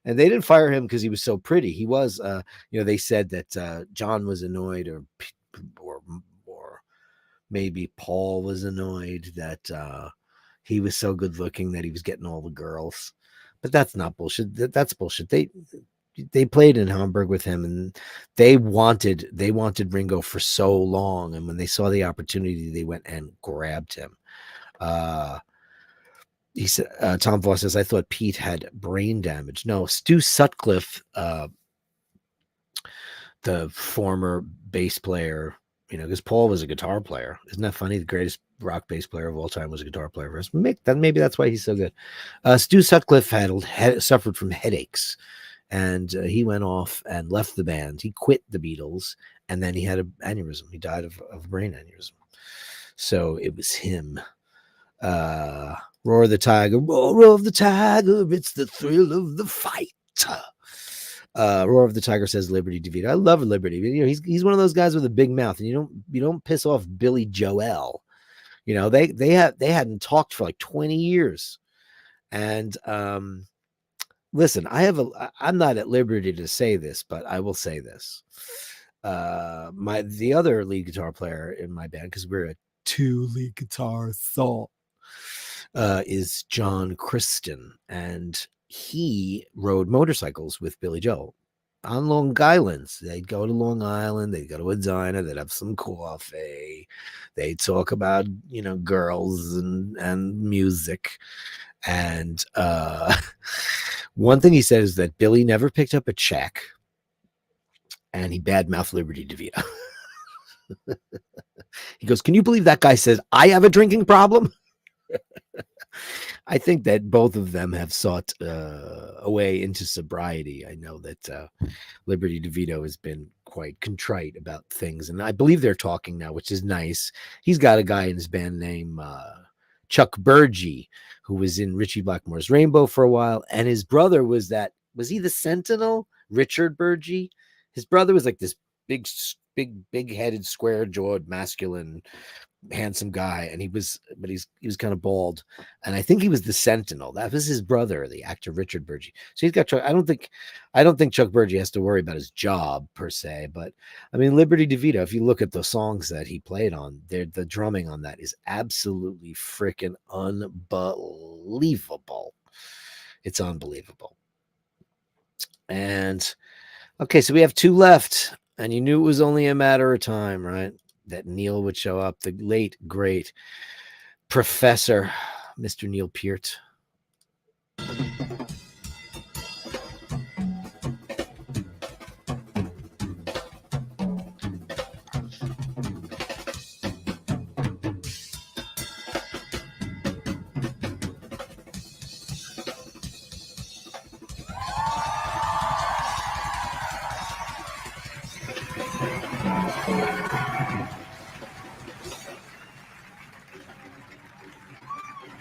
And they didn't fire him because he was so pretty. He was, they said that John was annoyed or maybe Paul was annoyed that he was so good looking that he was getting all the girls. But that's not bullshit. That's bullshit. They played in Hamburg with him, and they wanted Ringo for so long. And when they saw the opportunity, they went and grabbed him. He said, Tom Voss says, I thought Pete had brain damage. No, Stu Sutcliffe, the former bass player, because Paul was a guitar player. Isn't that funny? The greatest rock bass player of all time was a guitar player for us. Maybe that's why he's so good. Stu Sutcliffe had suffered from headaches, and he went off and left the band. He quit the Beatles, and then he had an aneurysm. He died of a brain aneurysm. So it was him. Roar of the Tiger, roar of the tiger, it's the thrill of the fight. Roar of the Tiger says Liberty DeVito. I love Liberty. He's one of those guys with a big mouth, and you don't piss off Billy Joel. They hadn't talked for like 20 years. And listen, I'm not at liberty to say this, but I will say this. The other lead guitar player in my band, because we're a 2 lead guitar assault, is John Christen, and he rode motorcycles with Billy Joel on Long Island. They'd go to Long Island, they'd go to a diner, they'd have some coffee, they'd talk about girls and music. And one thing he said is that Billy never picked up a check, and he badmouthed Liberty DeVito. He goes, can you believe that guy says I have a drinking problem? I think that both of them have sought a way into sobriety. I know that Liberty DeVito has been quite contrite about things, and I believe they're talking now, which is nice. He's got a guy in his band named Chuck Burgee, who was in Ritchie Blackmore's Rainbow for a while, and his brother was he the Sentinel? Richard Burgee? His brother was like this big-headed, square-jawed, masculine handsome guy, and he was kind of bald, and I think he was the Sentinel. That was his brother, the actor Richard Burgi. So he's got Chuck. I don't think Chuck Burgi has to worry about his job per se, but I mean Liberty DeVito. If you look at the songs that he played on, the drumming on that is absolutely freaking unbelievable. It's unbelievable. And okay, so we have two left, and you knew it was only a matter of time, right? That Neil would show up, the late, great Professor, Mr. Neil Peart.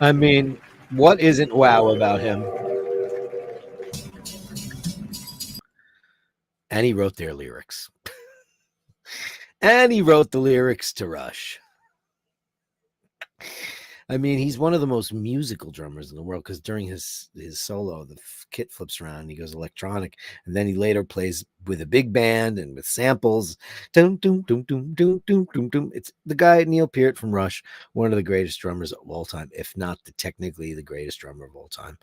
I mean, what isn't wow about him? And he wrote their lyrics. And he wrote the lyrics to Rush. I mean, he's one of the most musical drummers in the world because during his solo, the kit flips around and he goes electronic, and then he later plays with a big band and with samples. Doom, doom, doom, doom, doom, doom, doom, doom. It's the guy Neil Peart from Rush, one of the greatest drummers of all time, if not technically the greatest drummer of all time.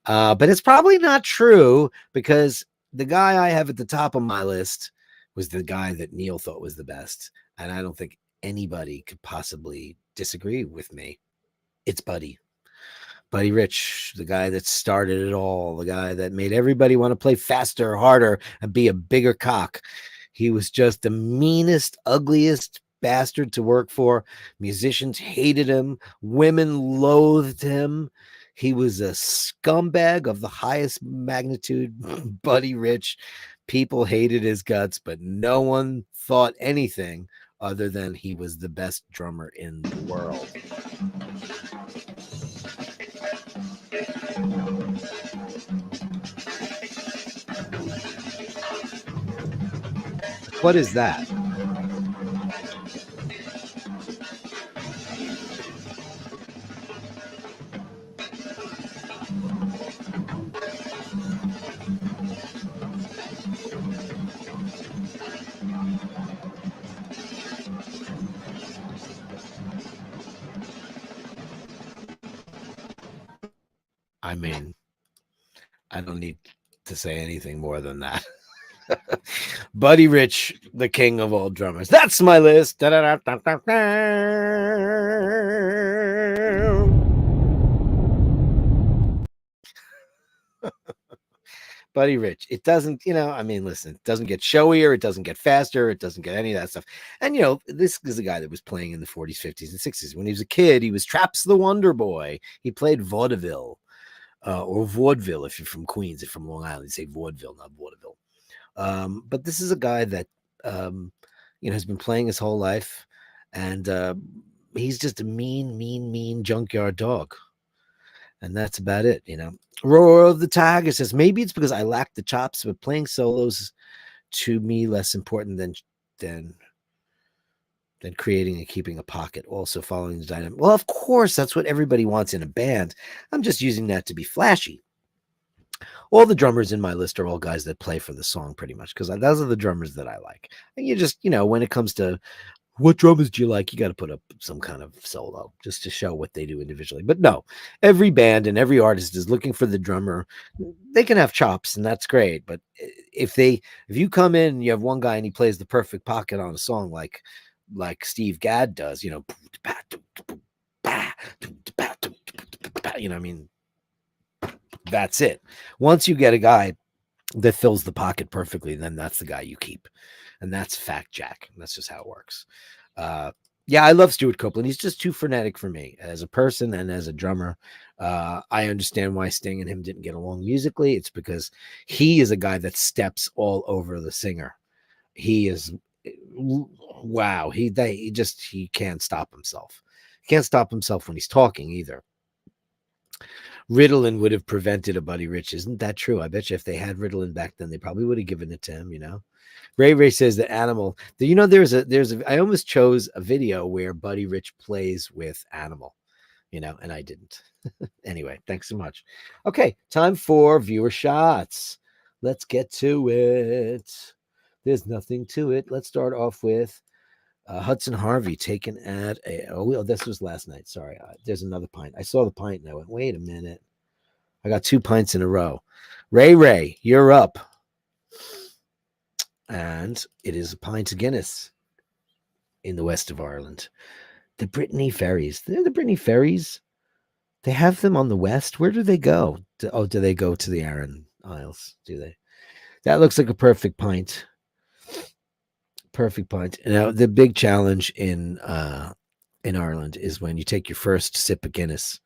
But it's probably not true because the guy I have at the top of my list was the guy that Neil thought was the best, and I don't think anybody could possibly disagree with me. It's Buddy Rich, the guy that started it all, the guy that made everybody want to play faster, harder, and be a bigger cock. He was just the meanest, ugliest bastard to work for. Musicians hated him, women loathed him. He was a scumbag of the highest magnitude. Buddy Rich. People hated his guts, but no one thought anything other than he was the best drummer in the world. What is that? I mean, I don't need to say anything more than that. Buddy Rich, the king of all drummers. That's my list. Buddy Rich. It doesn't, I mean, listen, it doesn't get showier, it doesn't get faster, it doesn't get any of that stuff. And this is a guy that was playing in the 40s, 50s, and 60s. When he was a kid, he was Traps the Wonder Boy. He played vaudeville. Or vaudeville if you're from Queens. If from Long Island, you say vaudeville, not vaudeville. But this is a guy that has been playing his whole life, and he's just a mean junkyard dog, and that's about it. Roar of the Tiger says maybe it's because I lack the chops, but playing solos to me less important than creating and keeping a pocket. Also following the dynamic. Well, of course, that's what everybody wants in a band. I'm just using that to be flashy. All the drummers in my list are all guys that play for the song pretty much because those are the drummers that I like. And you just, when it comes to what drummers do you like, you got to put up some kind of solo just to show what they do individually. But no, every band and every artist is looking for the drummer. They can have chops and that's great. But if you come in and you have one guy and he plays the perfect pocket on a song like Steve Gadd does, I mean, that's it. Once you get a guy that fills the pocket perfectly, then that's the guy you keep. And that's fact, Jack. That's just how it works. Yeah, I love Stuart Copeland. He's just too frenetic for me as a person and as a drummer. I understand why Sting and him didn't get along musically. It's because he is a guy that steps all over the singer. He is, wow. He can't stop himself. He can't stop himself when he's talking either. Ritalin would have prevented a Buddy Rich. Isn't that true? I bet you if they had Ritalin back then, they probably would have given it to him, you know? Ray Ray says that Animal, you know, I almost chose a video where Buddy Rich plays with Animal, you know, and I didn't. Anyway, thanks so much. Okay, time for viewer shots. Let's get to it. There's nothing to it. Let's start off with Hudson Harvey taken at this was last night. Sorry. There's another pint. I saw the pint and I went, wait a minute. I got 2 pints in a row. Ray Ray, you're up. And it is a pint of Guinness in the west of Ireland. The Brittany Ferries. They're the Brittany Ferries. They have them on the west. Where do they go? Do they go to the Aran Isles? Do they? That looks like a perfect pint. Perfect pint. Now the big challenge in Ireland is when you take your first sip of Guinness,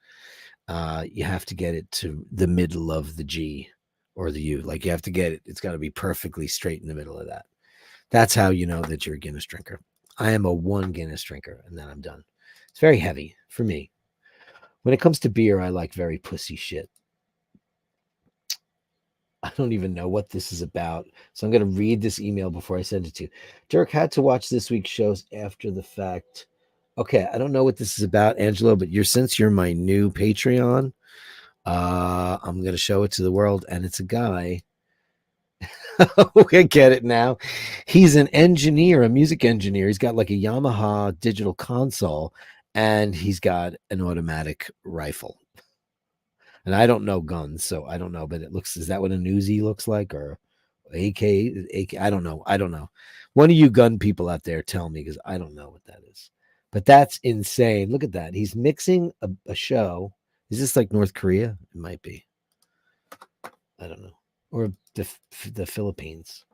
you have to get it to the middle of the G or the U. Like you have to get it. It's got to be perfectly straight in the middle of that. That's how you know that you're a Guinness drinker. I am a 1 Guinness drinker, and then I'm done. It's very heavy for me. When it comes to beer, I like very pussy shit. I don't even know what this is about. So I'm going to read this email before I send it to you. Dirk had to watch this week's shows after the fact. Okay, I don't know what this is about, Angelo, but since you're my new Patreon, I'm going to show it to the world, and it's a guy. I get it now. He's an engineer, a music engineer. He's got like a Yamaha digital console, and he's got an automatic rifle. And I don't know guns, so I don't know, but is that what a Uzi looks like, or AK? I don't know. I don't know. One of you gun people out there, tell me, because I don't know what that is. But that's insane. Look at that. He's mixing a show. Is this like North Korea? It might be. I don't know. Or the Philippines.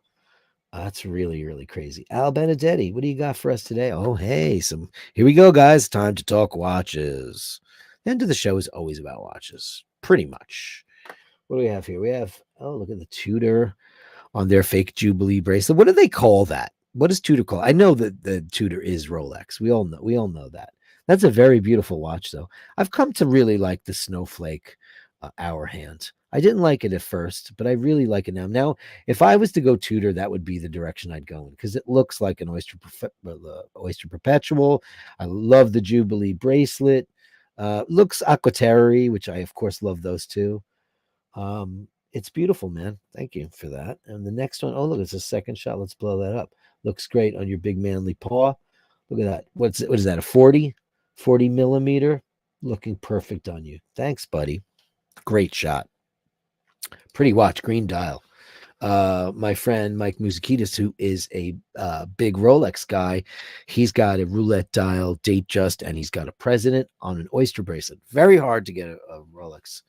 That's really, really crazy. Al Benedetti, what do you got for us today? Oh, hey, here we go, guys. Time to talk watches. The end of the show is always about watches, pretty much. What do we have here? We have, look at the Tudor on their fake Jubilee bracelet. What do they call that? What does Tudor call? I know that the Tudor is Rolex. We all know that. That's a very beautiful watch, though. I've come to really like the Snowflake hour hand. I didn't like it at first, but I really like it now. Now, if I was to go Tudor, that would be the direction I'd go in because it looks like an Oyster Perpetual. I love the Jubilee bracelet. Looks aquaterry, which I of course love those too. It's beautiful, man. Thank you for that. And the next one, look, it's a second shot. Let's blow that up. Looks great on your big manly paw. Look at that. What is that? A 40 millimeter? Looking perfect on you. Thanks, buddy. Great shot. Pretty watch, green dial. My friend Mike Musakitis, who is a big Rolex guy, he's got a roulette dial, date just, and he's got a president on an oyster bracelet. Very hard to get a Rolex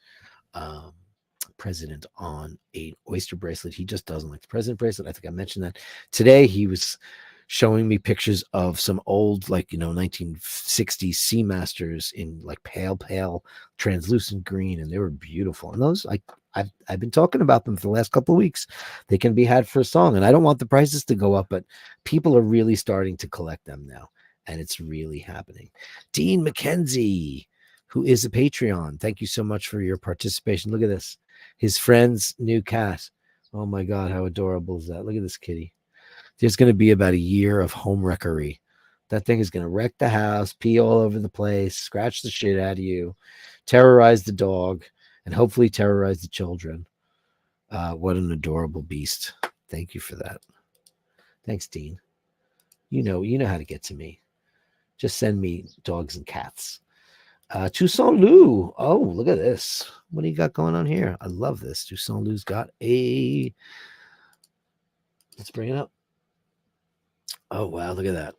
president on a oyster bracelet. He just doesn't like the president bracelet. I think I mentioned that today. He was showing me pictures of some old, 1960s Seamasters in like pale translucent green, and they were beautiful. And those, I've been talking about them for the last couple of weeks. They can be had for a song, and I don't want the prices to go up, but people are really starting to collect them now, and it's really happening. Dean McKenzie, who is a Patreon, thank you so much for your participation. Look at this. His friend's new cat. Oh my God, how adorable is that? Look at this kitty. There's going to be about a year of home wreckery. That thing is going to wreck the house, pee all over the place, scratch the shit out of you, terrorize the dog, and hopefully terrorize the children. What an adorable beast. Thank you for that. Thanks, Dean. You know how to get to me. Just send me dogs and cats. Toussaint Lou. Oh, look at this. What do you got going on here? I love this. Toussaint Lou's got a... Let's bring it up. Oh, wow. Look at that.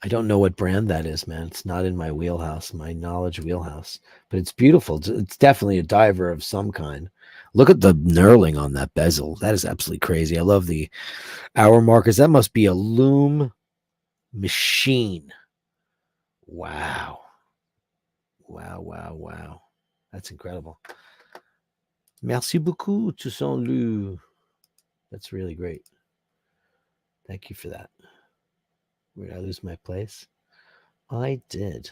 I don't know what brand that is, man. It's not in my wheelhouse, my knowledge wheelhouse, but it's beautiful. It's definitely a diver of some kind. Look at the knurling on that bezel. That is absolutely crazy. I love the hour markers. That must be a loom machine. Wow. Wow. That's incredible. Merci beaucoup, Toussaint Lou. That's really great. Thank you for that. Where did I lose my place? I did.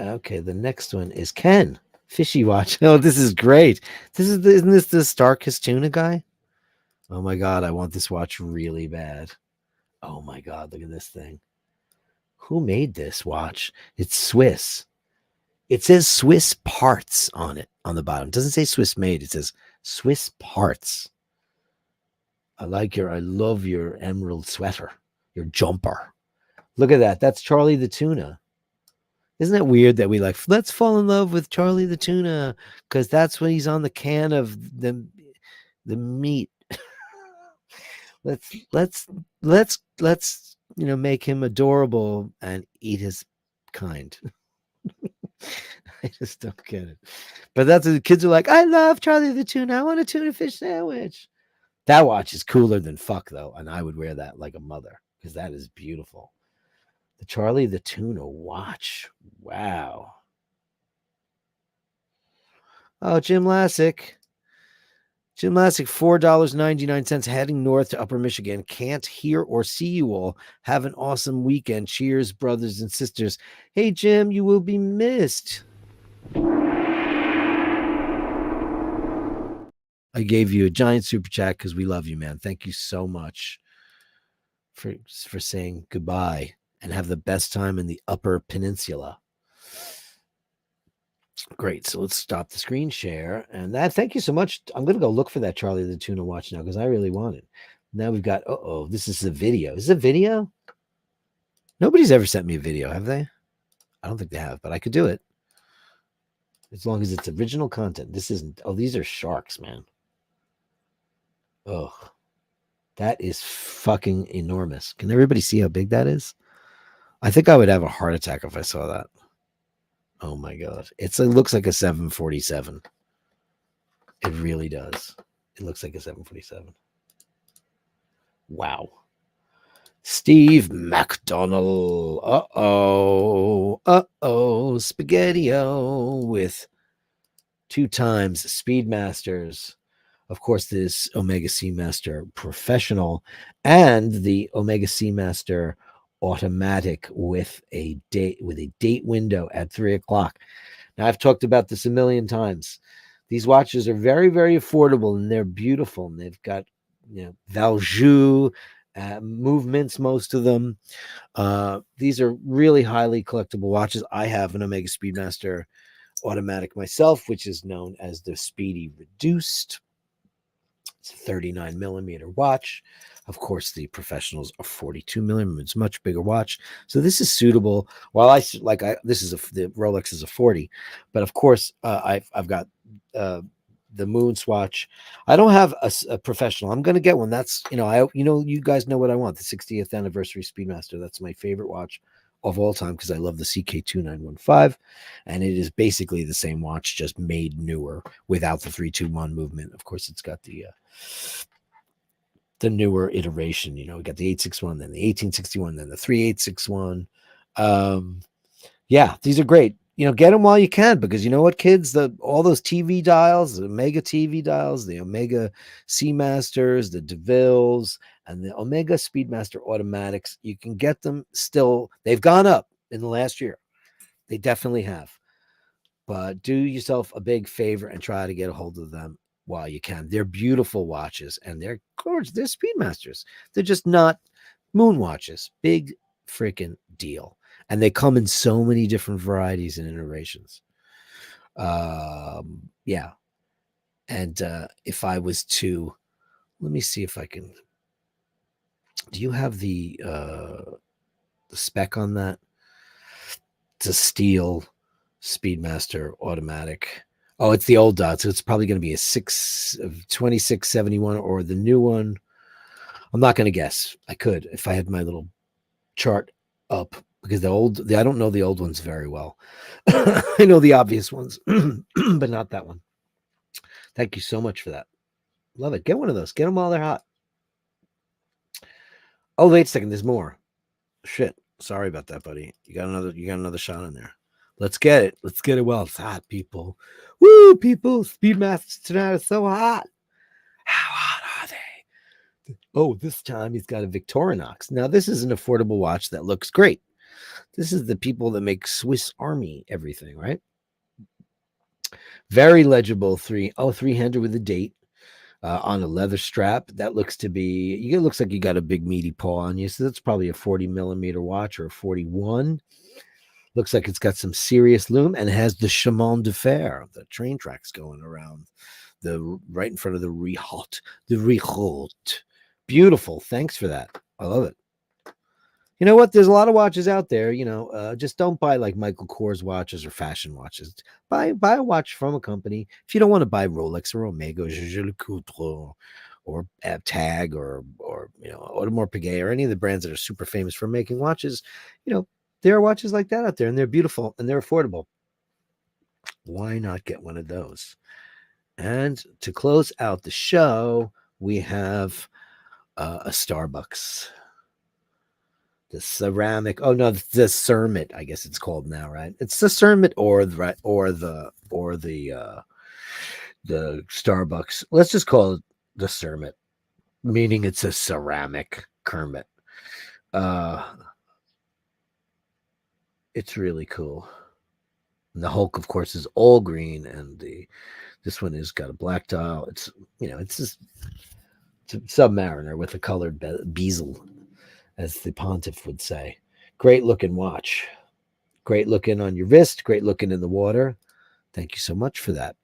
Okay, the next one is Ken Fishy Watch. Oh, this is great. Isn't this the Starkist tuna guy? Oh my god, I want this watch really bad. Oh my god, look at this thing. Who made this watch? It's Swiss. It says Swiss parts on it on the bottom. It doesn't say Swiss made. It says Swiss parts. I love your emerald sweater, your jumper. Look at that. That's Charlie the tuna. Isn't it weird that we like let's fall in love with Charlie the tuna because that's when he's on the can of the meat. let's let's make him adorable and eat his kind. I just don't get it. But that's what the kids are like. I love Charlie the tuna. I want a tuna fish sandwich. That watch is cooler than fuck though, and I would wear that like a mother because that is beautiful. The Charlie the tuna watch. Wow. Oh, Jim Lassick. Jim Lassick, $4.99 heading north to Upper Michigan. Can't hear or see you all. Have an awesome weekend. Cheers, brothers and sisters. Hey, Jim, you will be missed. I gave you a giant super chat because we love you, man. Thank you so much for saying goodbye and have the best time in the Upper Peninsula. Great. So let's stop the screen share. And that, thank you so much. I'm going to go look for that Charlie the Tuna watch now because I really want it. Now we've got, this is a video. Is it a video? Nobody's ever sent me a video, have they? I don't think they have, but I could do it. As long as it's original content. This isn't, these are sharks, man. Oh, that is fucking enormous. Can everybody see how big that is? I think I would have a heart attack if I saw that. Oh my god. It looks like a 747. It really does. It looks like a 747. Wow. Steve McDonald. Spaghetti-O with 2 times Speedmasters. Of course, this Omega Seamaster Professional and the Omega Seamaster Automatic with a date window at 3:00. Now, I've talked about this a million times. These watches are very, very affordable and they're beautiful. And they've got, Valjoux movements, most of them. These are really highly collectible watches. I have an Omega Speedmaster Automatic myself, which is known as the Speedy Reduced. It's a 39 millimeter watch. Of course, the Professional's a 42 millimeter. It's a much bigger watch. So this is suitable. While the Rolex is a 40, but of course, I've got the Moon Swatch. I don't have a Professional. I'm going to get one. That's you guys know what I want. The 60th anniversary Speedmaster. That's my favorite watch of all time because I love the CK2915, and it is basically the same watch, just made newer without the 321 movement. Of course, it's got the newer iteration. We got the 861, then the 1861, then the 3861. Yeah, these are great. Get them while you can because you know what, kids? All those TV dials, the Omega TV dials, the Omega Seamasters, the DeVilles, and the Omega Speedmaster Automatics, you can get them still. They've gone up in the last year. They definitely have. But do yourself a big favor and try to get a hold of them while you can. They're beautiful watches and they're gorgeous. They're Speedmasters. They're just not moon watches. Big freaking deal. And they come in so many different varieties and iterations. Yeah. And if I was to, let me see if I can. Do you have the spec on that? It's a steel Speedmaster Automatic. Oh, it's the old dot, so it's probably going to be a 2671 or the new one. I'm not going to guess. I could if I had my little chart up because I don't know the old ones very well. I know the obvious ones, but not that one. Thank you so much for that. Love it. Get one of those. Get them while they're hot. Oh, wait a second. There's more. Shit. Sorry about that, buddy. You got another shot in there. Let's get it. Let's get it while it's hot, people. Woo, people. Speedmasters tonight are so hot. How hot are they? Oh, this time he's got a Victorinox. Now, this is an affordable watch that looks great. This is the people that make Swiss Army everything, right? Very legible three-hander with a date on a leather strap. That looks to be, it looks like you got a big meaty paw on you. So that's probably a 40 millimeter watch or a 41. Looks like it's got some serious lume and it has the chemin de fer, the train tracks going around the right in front of the Riholt. The Riholt. Beautiful. Thanks for that. I love it. You know what? There's a lot of watches out there. Just don't buy like Michael Kors watches or fashion watches. Buy a watch from a company. If you don't want to buy Rolex or Omega, or Tag or Audemars Piguet or any of the brands that are super famous for making watches, there are watches like that out there, and they're beautiful and they're affordable. Why not get one of those? And to close out the show, we have a Starbucks. The ceramic. Oh no, the Cermet. I guess it's called now, right? It's the Cermet or the Starbucks. Let's just call it the Cermet, meaning it's a ceramic Kermit. Uh, it's really cool. And the Hulk, of course, is all green, and this one has got a black dial. It's just it's a Submariner with a colored bezel, as the pontiff would say. Great looking watch. Great looking on your wrist. Great looking in the water. Thank you so much for that.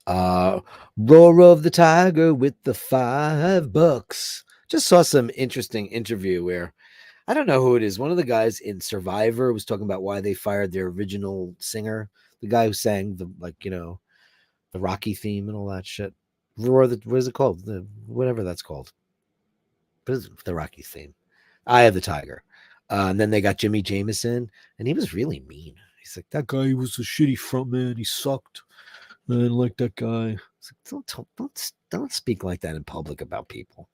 Roar of the Tiger with the $5. Just saw some interesting interview where I don't know who it is. One of the guys in Survivor was talking about why they fired their original singer, the guy who sang the Rocky theme and all that shit. What is it called? Whatever that's called. The Rocky theme. Eye of the Tiger. And then they got Jimmy Jameson, and he was really mean. He's like, that guy was a shitty frontman. He sucked. I didn't like that guy. Like, don't speak like that in public about people.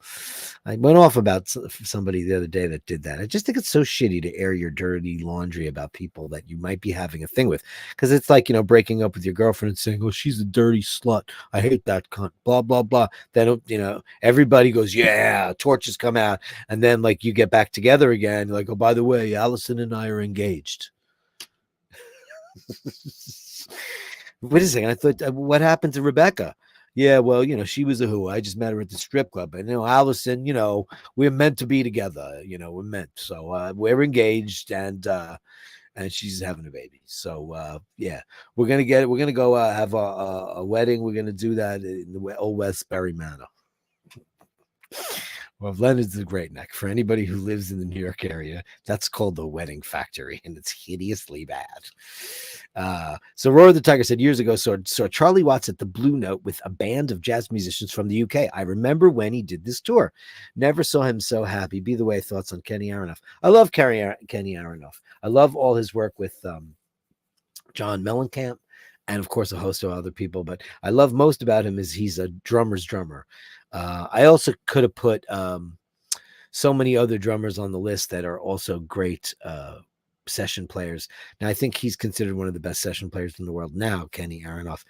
I went off about somebody the other day that did that. I just think it's so shitty to air your dirty laundry about people that you might be having a thing with, because it's like breaking up with your girlfriend and saying, "Oh, she's a dirty slut. I hate that cunt." Blah blah blah. Then everybody goes, "Yeah." Torches come out, and then like you get back together again. You're like, "Oh, by the way, Allison and I are engaged." Wait a second. I thought, what happened to Rebecca? Yeah, well, she was a who. I just met her at the strip club. And, Allison, we're meant to be together. We're meant. So we're engaged and she's having a baby. So, yeah, we're going to go have a wedding. We're going to do that in the Old Westbury Manor. Well, Leonard's a great neck. For anybody who lives in the New York area, that's called the Wedding Factory, and it's hideously bad. So Roar the Tiger said years ago, saw Charlie Watts at the Blue Note with a band of jazz musicians from the UK. I remember when he did this tour. Never saw him so happy. Be the way, thoughts on Kenny Aronoff. I love Kenny Aronoff. I love all his work with John Mellencamp, and of course a host of other people. But I love most about him is he's a drummer's drummer. I also could have put so many other drummers on the list that are also great session players. Now, I think he's considered one of the best session players in the world now, Kenny Aronoff.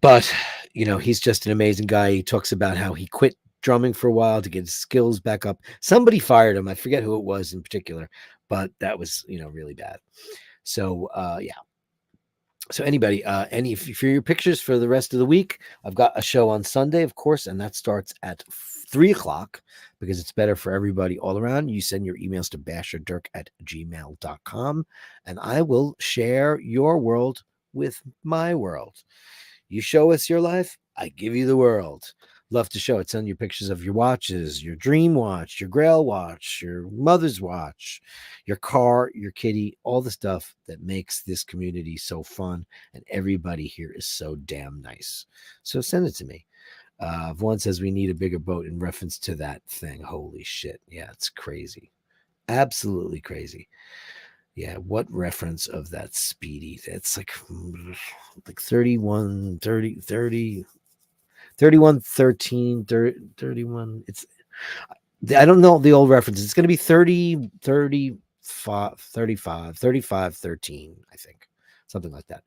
But, he's just an amazing guy. He talks about how he quit drumming for a while to get his skills back up. Somebody fired him. I forget who it was in particular, but that was, really bad. So, yeah. So anybody, for your pictures for the rest of the week, I've got a show on Sunday, of course, and that starts at 3:00 because it's better for everybody all around. You send your emails to basherdirk@gmail.com, and I will share your world with my world. You show us your life, I give you the world. Love to show it. Send you pictures of your watches, your dream watch, your grail watch, your mother's watch, your car, your kitty, all the stuff that makes this community so fun. And everybody here is so damn nice. So send it to me. Vaughn says we need a bigger boat in reference to that thing. Holy shit. Yeah, it's crazy. Absolutely crazy. Yeah, what reference of that Speedy? That's like 31, 30, 30. 31 13 31. It's I don't know the old references. It's going to be 30 35 35 35 13, I think, something like that.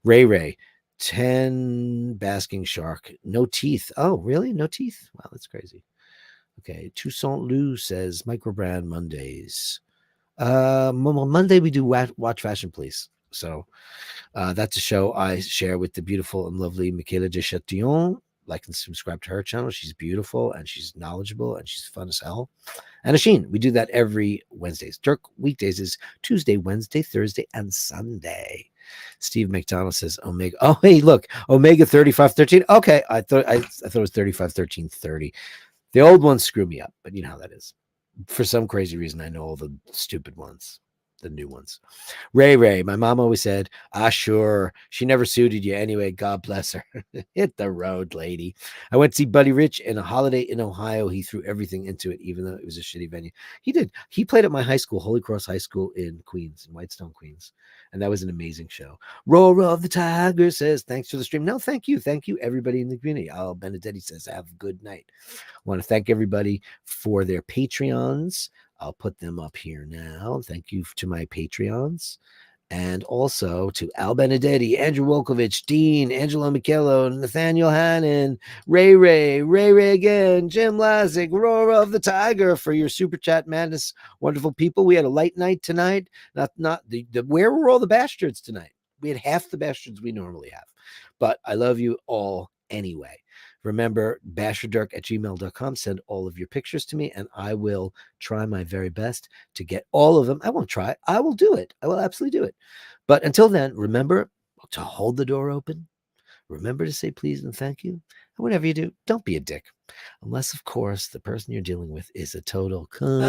Ray 10 basking shark, no teeth. Oh really? No teeth? Wow, that's crazy. Okay, Toussaint Lou says microbrand Mondays. Monday we do watch Fashion Police. So that's a show I share with the beautiful and lovely Michaela de Chatillon. Like and subscribe to her channel. She's beautiful and she's knowledgeable and she's fun as hell. And Asheen, we do that every Wednesdays. Dirk Weekdays is Tuesday, Wednesday, Thursday, and Sunday. Steve McDonald says Omega. Oh, hey, look, Omega 3513. Okay, I thought it was 351330. The old ones screw me up, but you know how that is. For some crazy reason, I know all the stupid ones, the new ones. Ray, my mom always said, sure. She never suited you anyway. God bless her. Hit the road, lady. I went to see Buddy Rich in a holiday in Ohio. He threw everything into it, even though it was a shitty venue. He did. He played at my high school, Holy Cross High School in Queens, in Whitestone, Queens. And that was an amazing show. Roar of the Tiger says, thanks for the stream. No, thank you. Thank you, everybody in the community. Al Benedetti says, have a good night. I want to thank everybody for their Patreons. I'll put them up here now. Thank you to my Patreons. And also to Al Benedetti, Andrew Wolkovich, Dean, Angelo Michello, Nathaniel Hannon, Ray again, Jim Lazick, Roar of the Tiger for your super chat madness. Wonderful people. We had a light night tonight. Not the where were all the Bastards tonight? We had half the Bastards we normally have. But I love you all anyway. Remember, basharddirk@gmail.com. Send all of your pictures to me, and I will try my very best to get all of them. I won't try. I will do it. I will absolutely do it. But until then, remember to hold the door open. Remember to say please and thank you. And whatever you do, don't be a dick. Unless, of course, the person you're dealing with is a total cunt.